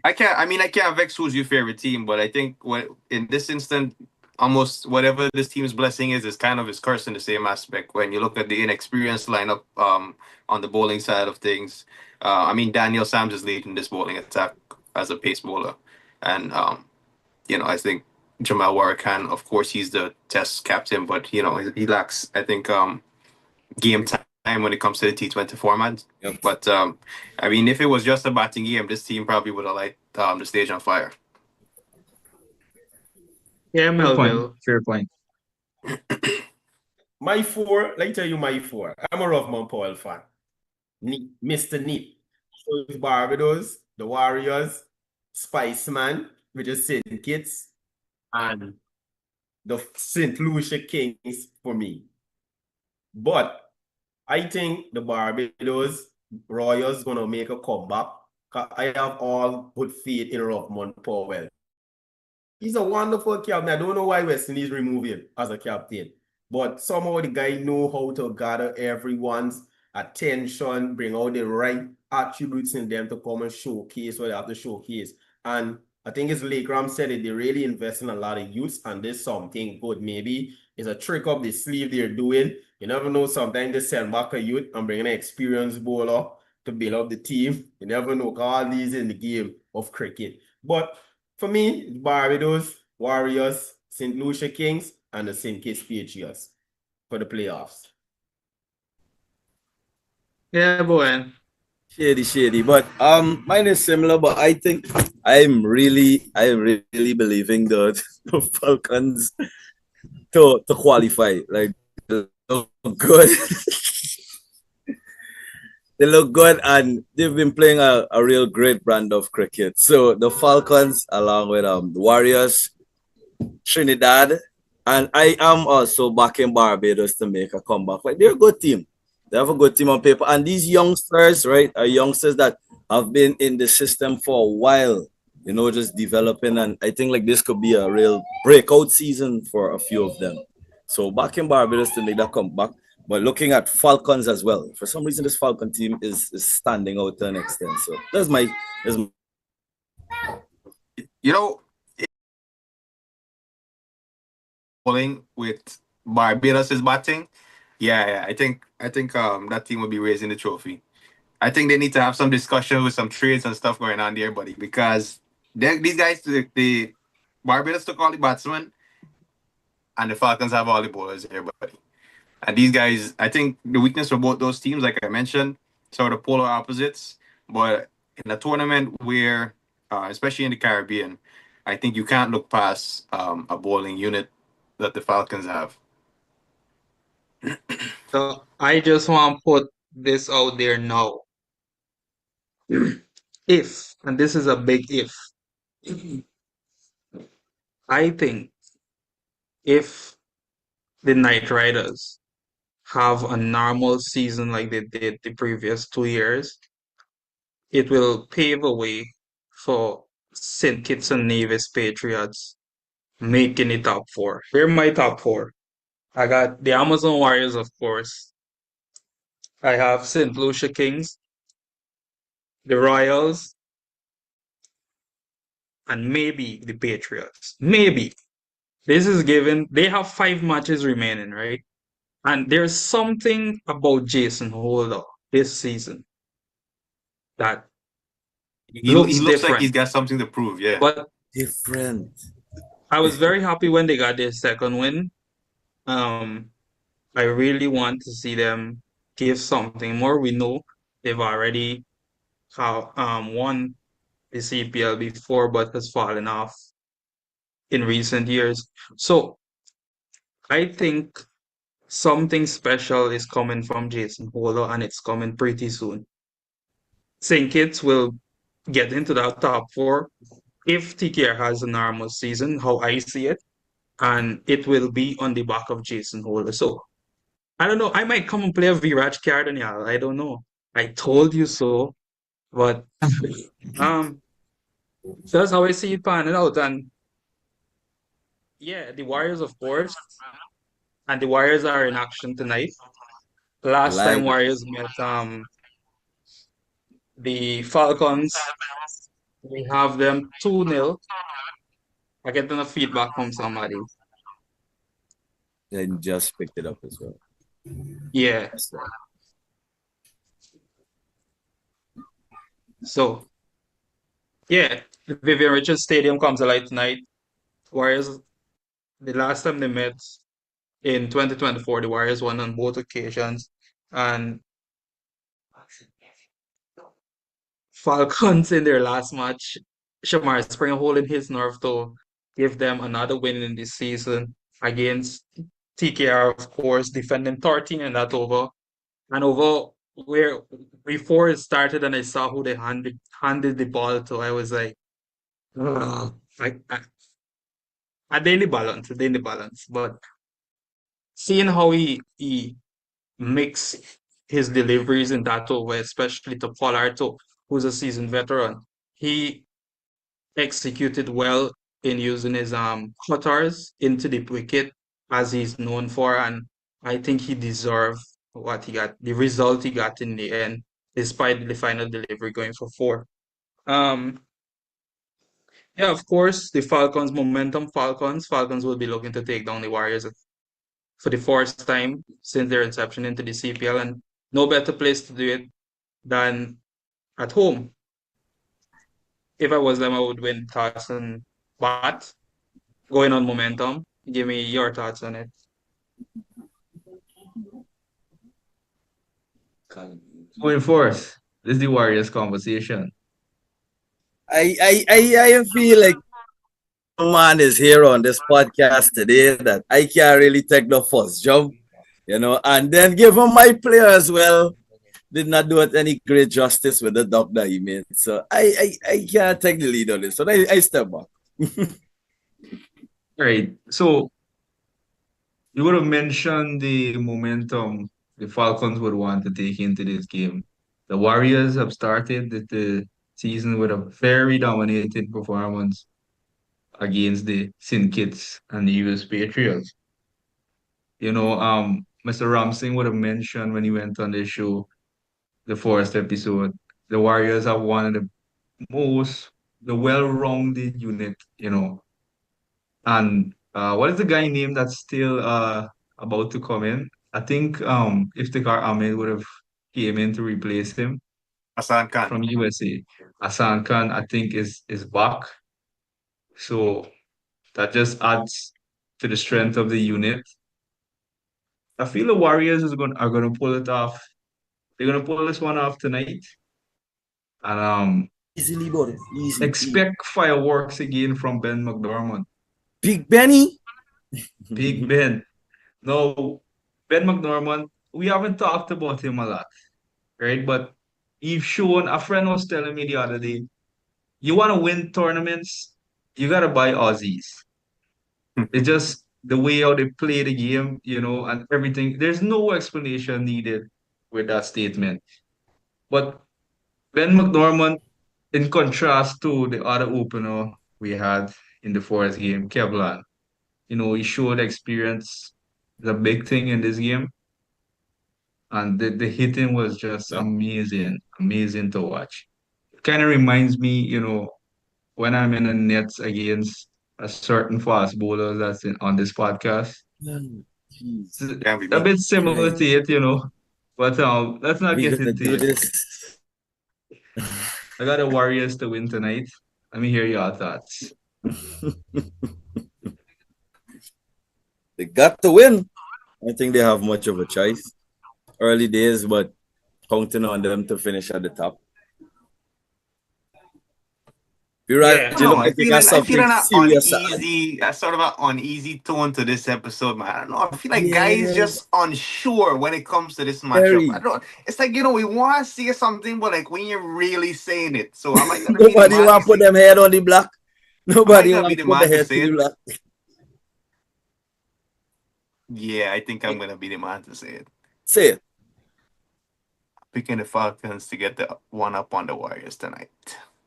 S2: I can't vex who's your favorite team, but I think what in this instant, almost whatever this team's blessing is kind of his curse in the same aspect. When you look at the inexperienced lineup on the bowling side of things, Daniel Sams is leading this bowling attack as a pace bowler, and I think Jamal Warrican, of course, he's the test captain, but he lacks, I think, game time when it comes to the T20 format.
S3: Yep.
S2: But if it was just a batting game, this team probably would have light the stage on fire.
S4: Yeah,
S5: Fair point.
S4: Melville.
S5: Fair point.
S6: My four, let me tell you my four. I'm a Roughman Powell fan. Mr. Neat. So it's Barbados, the Warriors, Spiceman, which is St. Kitts, and the St. Lucia Kings for me. But I think the Barbados Royals gonna make a comeback. I have all good faith in Roughman Powell. He's a wonderful captain. I don't know why West Indies remove him as a captain, but somehow the guy know how to gather everyone's attention, bring out the right attributes in them to come and showcase what they have to showcase. And I think as Lakeram said it, they really invest in a lot of youth, and there's something good. Maybe it's a trick up the sleeve they're doing. You never know. Sometimes they send back a youth and bring an experienced bowler to build up the team. You never know. All these in the game of cricket. But for me, Barbados, Warriors, St. Lucia Kings, and the St. Kitts Patriots for the playoffs.
S4: Yeah, boy.
S3: Shady. But mine is similar, but I think I'm really believing the Falcons to qualify. Like they look good. They look good, and they've been playing a real great brand of cricket. So the Falcons, along with the Warriors, Trinidad, and I am also backing Barbados to make a comeback. Like they're a good team. They have a good team on paper. And these youngsters, right, are youngsters that have been in the system for a while, just developing. And I think like this could be a real breakout season for a few of them. So backing Barbados to make that comeback. But looking at Falcons as well. For some reason, this Falcon team is standing out to an extent. So that's my
S2: bowling with Barbados' batting. Yeah, I think that team will be raising the trophy. I think they need to have some discussion with some trades and stuff going on there, buddy, because these guys, the Barbados took all the batsmen, and the Falcons have all the bowlers here, buddy. And these guys, I think the weakness for both those teams, like I mentioned, sort of polar opposites. But in a tournament where, especially in the Caribbean, I think you can't look past a bowling unit that the Falcons have.
S4: So I just want to put this out there now. If, and this is a big if, I think if the Knight Riders have a normal season like they did the previous 2 years, it will pave a way for St. Kitts and Nevis Patriots making it top four. Here are my top four. I got the Amazon Warriors, of course. I have St. Lucia Kings, the Royals, and maybe the Patriots. Maybe. This is given. They have 5 matches remaining, right? And there's something about Jason Holder this season that
S2: He
S4: looks
S2: looks like
S4: different.
S2: he's got something to prove, yeah.
S4: But
S3: different.
S4: I was very happy when they got their second win. I really want to see them give something more. We know they've already won the CPL before, but has fallen off in recent years. So I think something special is coming from Jason Holder, and it's coming pretty soon. St. Kitts will get into that top four if TKR has a normal season, how I see it, and it will be on the back of Jason Holder. So I don't know. I might come and play a Viraj card on y'all. I don't know. I told you so, but So that's how I see it panning out. And yeah, the Warriors, of course, and the Warriors are in action tonight. Last time
S3: Like
S4: Warriors met the Falcons, we have them 2-0. I get enough feedback from somebody.
S3: and just picked it up as well.
S4: Yeah.
S3: That's right.
S4: So yeah, the Vivian Richards Stadium comes alive tonight. Warriors, the last time they met in 2024, the Warriors won on both occasions. And Falcons in their last match, Shamar Springer holding his nerve to give them another win in this season against TKR, of course, defending 13 in that over. And over where before it started and I saw who they handed the ball to, I was like, ugh, I they in the balance. But seeing how he mix his deliveries in that over, especially to Pollard, who's a seasoned veteran, he executed well in using his cutters into the wicket as he's known for, and I think he deserved what he got, the result he got in the end, despite the final delivery going for four. Um, yeah, of course, the Falcons momentum. Falcons will be looking to take down the Warriors for the first time since their inception into the CPL, and no better place to do it than at home. If I was them, I would win toss and bat, going on momentum. Give me your thoughts on it.
S5: Going forth, this is the Warriors conversation.
S3: I feel like man is here on this podcast today that I can't really take the first jump, and then give him my player as well. Did not do it any great justice with the dub that he made. So I can't take the lead on this. So I step back.
S5: Right. So you would have mentioned the momentum the Falcons would want to take into this game. The Warriors have started the season with a very dominating performance against the Syndicats and the US Patriots. Mr. Ramsey would have mentioned when he went on the show, the first episode, the Warriors have one of the well-rounded unit, And what is the guy name that's still about to come in? I think Iftikhar Ahmed would have came in to replace him
S2: Hassan Khan.
S5: from USA. Hassan Khan, I think, is back. So that just adds to the strength of the unit. I feel the Warriors are gonna pull it off. They're gonna pull this one off tonight. And
S3: Easily, boy. Easy.
S5: expect fireworks again from Ben McDormand.
S3: Big Benny.
S5: Big Ben. No, Ben McDormand, we haven't talked about him a lot, right? But you've shown, a friend was telling me the other day, you want to win tournaments, you got to buy Aussies. It's just the way how they play the game, and everything. There's no explanation needed with that statement. But Ben McDormand, in contrast to the other opener we had in the first game, Kevlan, he showed experience, the big thing in this game. And the hitting was just amazing to watch. It kind of reminds me, when I'm in the nets against a certain fast bowler that's on this podcast.
S3: Jeez.
S5: It's
S2: Can't be
S5: a
S2: me.
S5: bit similar to it, but let's not
S3: We
S5: get
S3: gonna
S5: into
S3: do
S5: it.
S3: this.
S5: I got the Warriors to win tonight. Let me hear your thoughts.
S3: They got to win. I don't think they have much of a choice. Early days, but counting on them to finish at the top.
S4: Yeah.
S2: I don't know.
S3: I think that's
S2: I feel
S3: something
S2: an
S3: serious.
S2: sort of an uneasy tone to this episode, man. I don't know. I feel like guys
S3: Yeah,
S2: just unsure when it comes to this matchup. I
S3: very.
S2: don't. It's like we want to say something, but like when you're really saying it. So am I gonna be the
S3: Nobody
S2: man
S3: want
S2: to
S3: to put
S2: say?
S3: them head on the block.
S2: Am I
S3: Nobody
S2: gonna
S3: want
S2: be
S3: to
S2: the
S3: put the
S2: man to
S3: head to
S2: say
S3: the
S2: it?
S3: block.
S2: Yeah, I think I'm gonna be the man to say it.
S3: Say it.
S2: Picking the Falcons to get the one up on the Warriors tonight.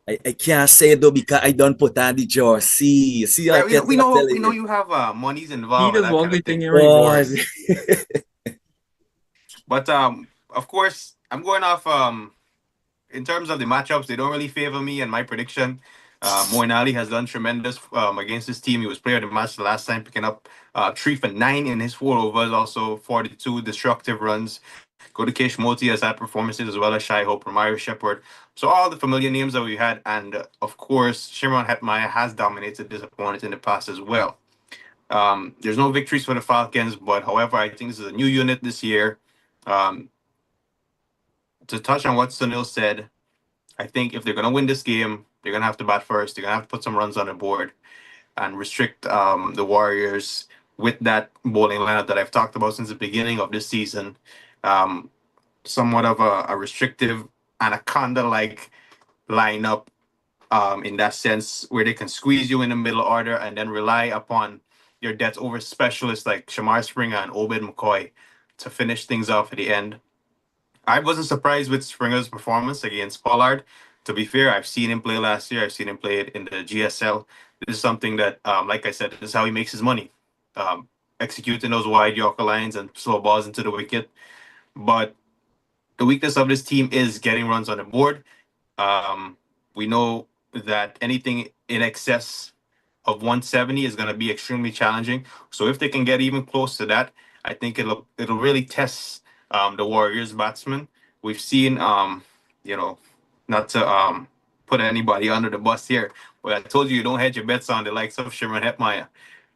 S3: I can't say it though because I don't put on the jersey. See, I
S2: Right,
S3: can't
S2: we
S3: tell
S2: know
S3: you.
S2: you have monies
S4: He
S2: involved and
S4: just
S2: that
S4: want
S2: kind of
S4: everything
S2: thing.
S4: in
S3: Boy.
S4: rewards.
S2: But of course, I'm going off in terms of the matchups. They don't really favor me and my prediction. Moin Ali has done tremendous against his team. He was player of the match the last time, picking up 3 for 9 in his 4 overs, also 42 destructive runs. Godakesh Moti has had performances as well as Shai Hope, Romario Shepard. So all the familiar names that we had, and of course, Shimron Hetmaya has dominated this opponent in the past as well. There's no victories for the Falcons, but however, I think this is a new unit this year. Um, to touch on what Sunil said, I think if they're going to win this game, they're going to have to bat first. They're going to have to put some runs on the board and restrict the Warriors with that bowling lineup that I've talked about since the beginning of this season. Um, Somewhat of a restrictive anaconda like lineup in that sense, where they can squeeze you in the middle order and then rely upon your death over specialists like Shamar Springer and Obed McCoy to finish things off at the end. I wasn't surprised with Springer's performance against Pollard. To be fair, I've seen him play last year. I've seen him play it in the GSL. This is something that, like I said, this is how he makes his money. Um, Executing those wide Yorker lines and slow balls into the wicket. But the weakness of this team is getting runs on the board. Um, we know that anything in excess of 170 is going to be extremely challenging. So if they can get even close to that, I think it'll really test the Warriors batsmen. We've seen you know, not to put anybody under the bus here, but I told you don't hedge your bets on the likes of Shimron Hetmaya.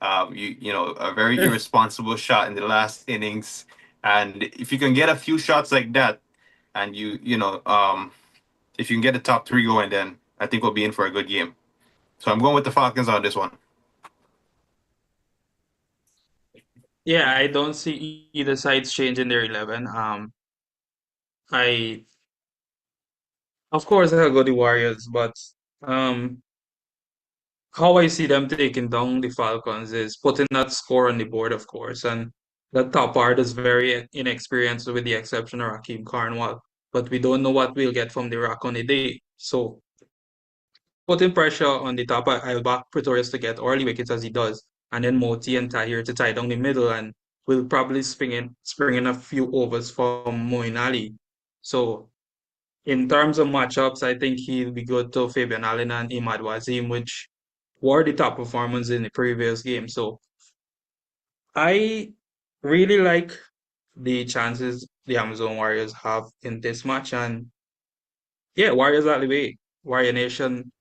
S2: A very irresponsible shot in the last innings, and if you can get a few shots like that, and if you can get the top three going, then I think we'll be in for a good game. So I'm going with the Falcons on this one.
S4: Yeah, I don't see either sides changing their 11. I of course I'll go the Warriors, but um, how I see them taking down the Falcons is putting that score on the board, of course, and the top part is very inexperienced with the exception of Raheem Cornwall. But we don't know what we'll get from the Rock on the day. So putting pressure on the top, I'll back Pretorius to get early wickets as he does, and then Moti and Tahir to tie down the middle, and we'll probably spring in a few overs from Moin Ali. So in terms of matchups, I think he'll be good to Fabian Allen and Imad Wazim, which were the top performers in the previous game. So I really like the chances the Amazon Warriors have in this match, and yeah, Warriors all the way. Warrior Nation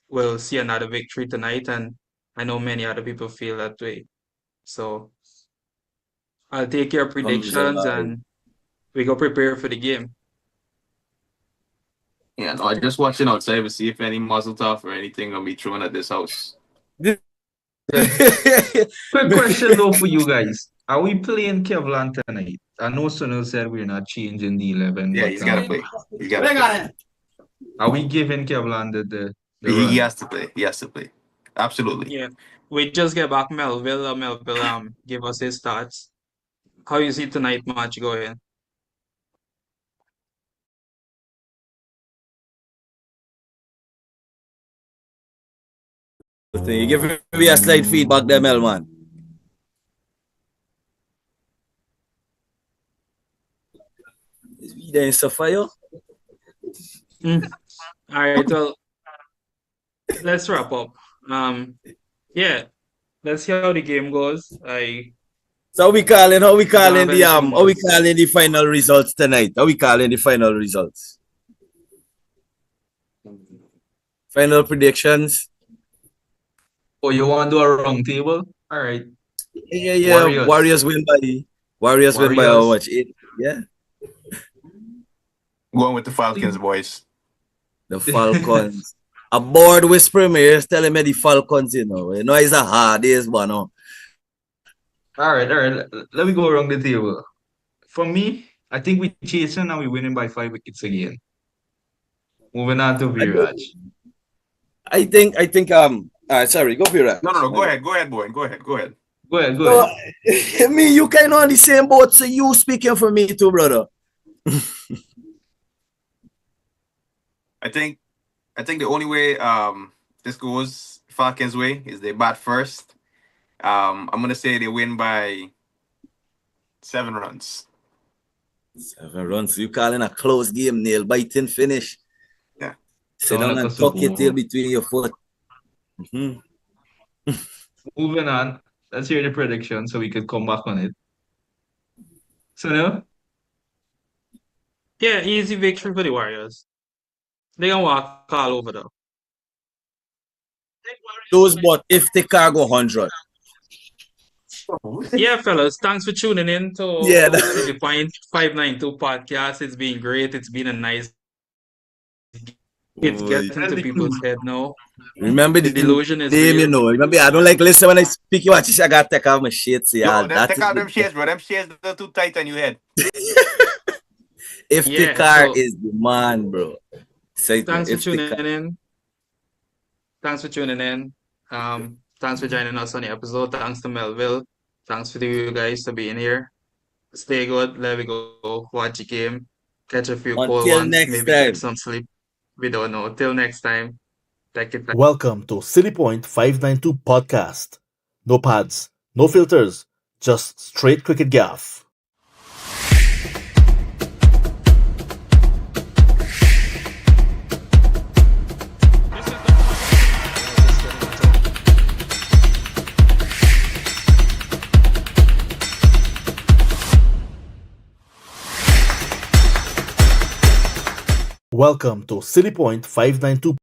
S4: will see another victory tonight, and I know many other people feel that way. So I'll take your predictions
S3: Alhamdulillah.
S4: and we go prepare for the game.
S2: Yeah, no, I'm just watching outside to see if any muzzle tough or anything gonna be thrown at this house.
S5: Quick question though for you guys. Are we playing Kevlan tonight? I know Sunil said we're not changing the 11,
S2: Yeah,
S5: but
S2: he's gotta play. He's gotta play.
S5: are we giving Kevlan the
S2: He
S5: run?
S2: has to play. He has to play. Absolutely.
S4: Yeah. We just get back Melville. Melville give us his thoughts. How you see tonight match going?
S3: You give me a slight feedback there, Mel, man. Is we there in Sapphire?
S4: Mm. All right, well, let's wrap up. Yeah, let's see how the game goes.
S3: So how we
S4: I don't have anything
S3: how we
S4: much.
S3: calling the final results tonight? How we calling the final results? Final predictions?
S5: Oh, you want to do a round table? All right.
S3: Yeah.
S5: Warriors.
S3: Warriors win by how
S5: Warriors.
S3: much? 8? Yeah.
S2: Going with the Falcons, boys.
S3: The Falcons. A board whisper me is telling me the Falcons, you know. You know it's a hard days, but no.
S5: All right. Let me go around the table. For me, I think we chasing and we winning by 5 wickets again. Moving on to Viraj.
S3: I think sorry, go for it.
S2: No. Go ahead. Go ahead, boy. Go ahead.
S5: Go ahead.
S3: So, me, you kind of on the same boat, so you speaking for me too, brother.
S2: I think I think the only way this goes Falcons' way is they bat first. I'm gonna say they win by 7 runs.
S3: 7 runs. You calling a close game, nail biting finish.
S2: Yeah.
S3: Sit down
S5: Sound like
S3: and
S5: a
S3: tuck
S5: Super
S3: your
S5: Bowl.
S3: tail between your foot. Mhm.
S5: Moving on. Let's hear the prediction so we could come back on it. So now,
S4: Yeah, easy victory for the Warriors. They can walk all over though.
S3: Those but if the car go 100.
S4: Yeah, fellas, thanks for tuning in
S3: Yeah.
S4: to City Point 592 podcast. It's been great. It's been a nice. It's
S3: Boy.
S4: getting to people's head now.
S3: Remember
S4: The
S3: the
S4: delusion is
S3: name, you
S4: real.
S3: know. Remember, I don't like listen when I speak you watch. I gotta take off my shades, yeah.
S2: Yo,
S3: That
S2: take
S3: is
S2: out them
S3: the,
S2: shades, bro. Them shades are too tight on your head.
S3: if the
S4: Yeah,
S3: car
S4: so
S3: is the man, bro. Say it,
S4: thanks for
S3: if the
S4: tuning
S3: car.
S4: in. Thanks for tuning in. Thanks for joining us on the episode. Thanks to Melville. Thanks for you guys for being here. Stay good. Let me go watch the game. Catch a few cold
S3: Until
S4: ones.
S3: next
S4: Maybe get
S3: time.
S4: some sleep. We don't know. Till next time. Take it.
S1: Welcome to City Point 592 podcast. No pads, no filters, just straight cricket gaff. Welcome to City Point 592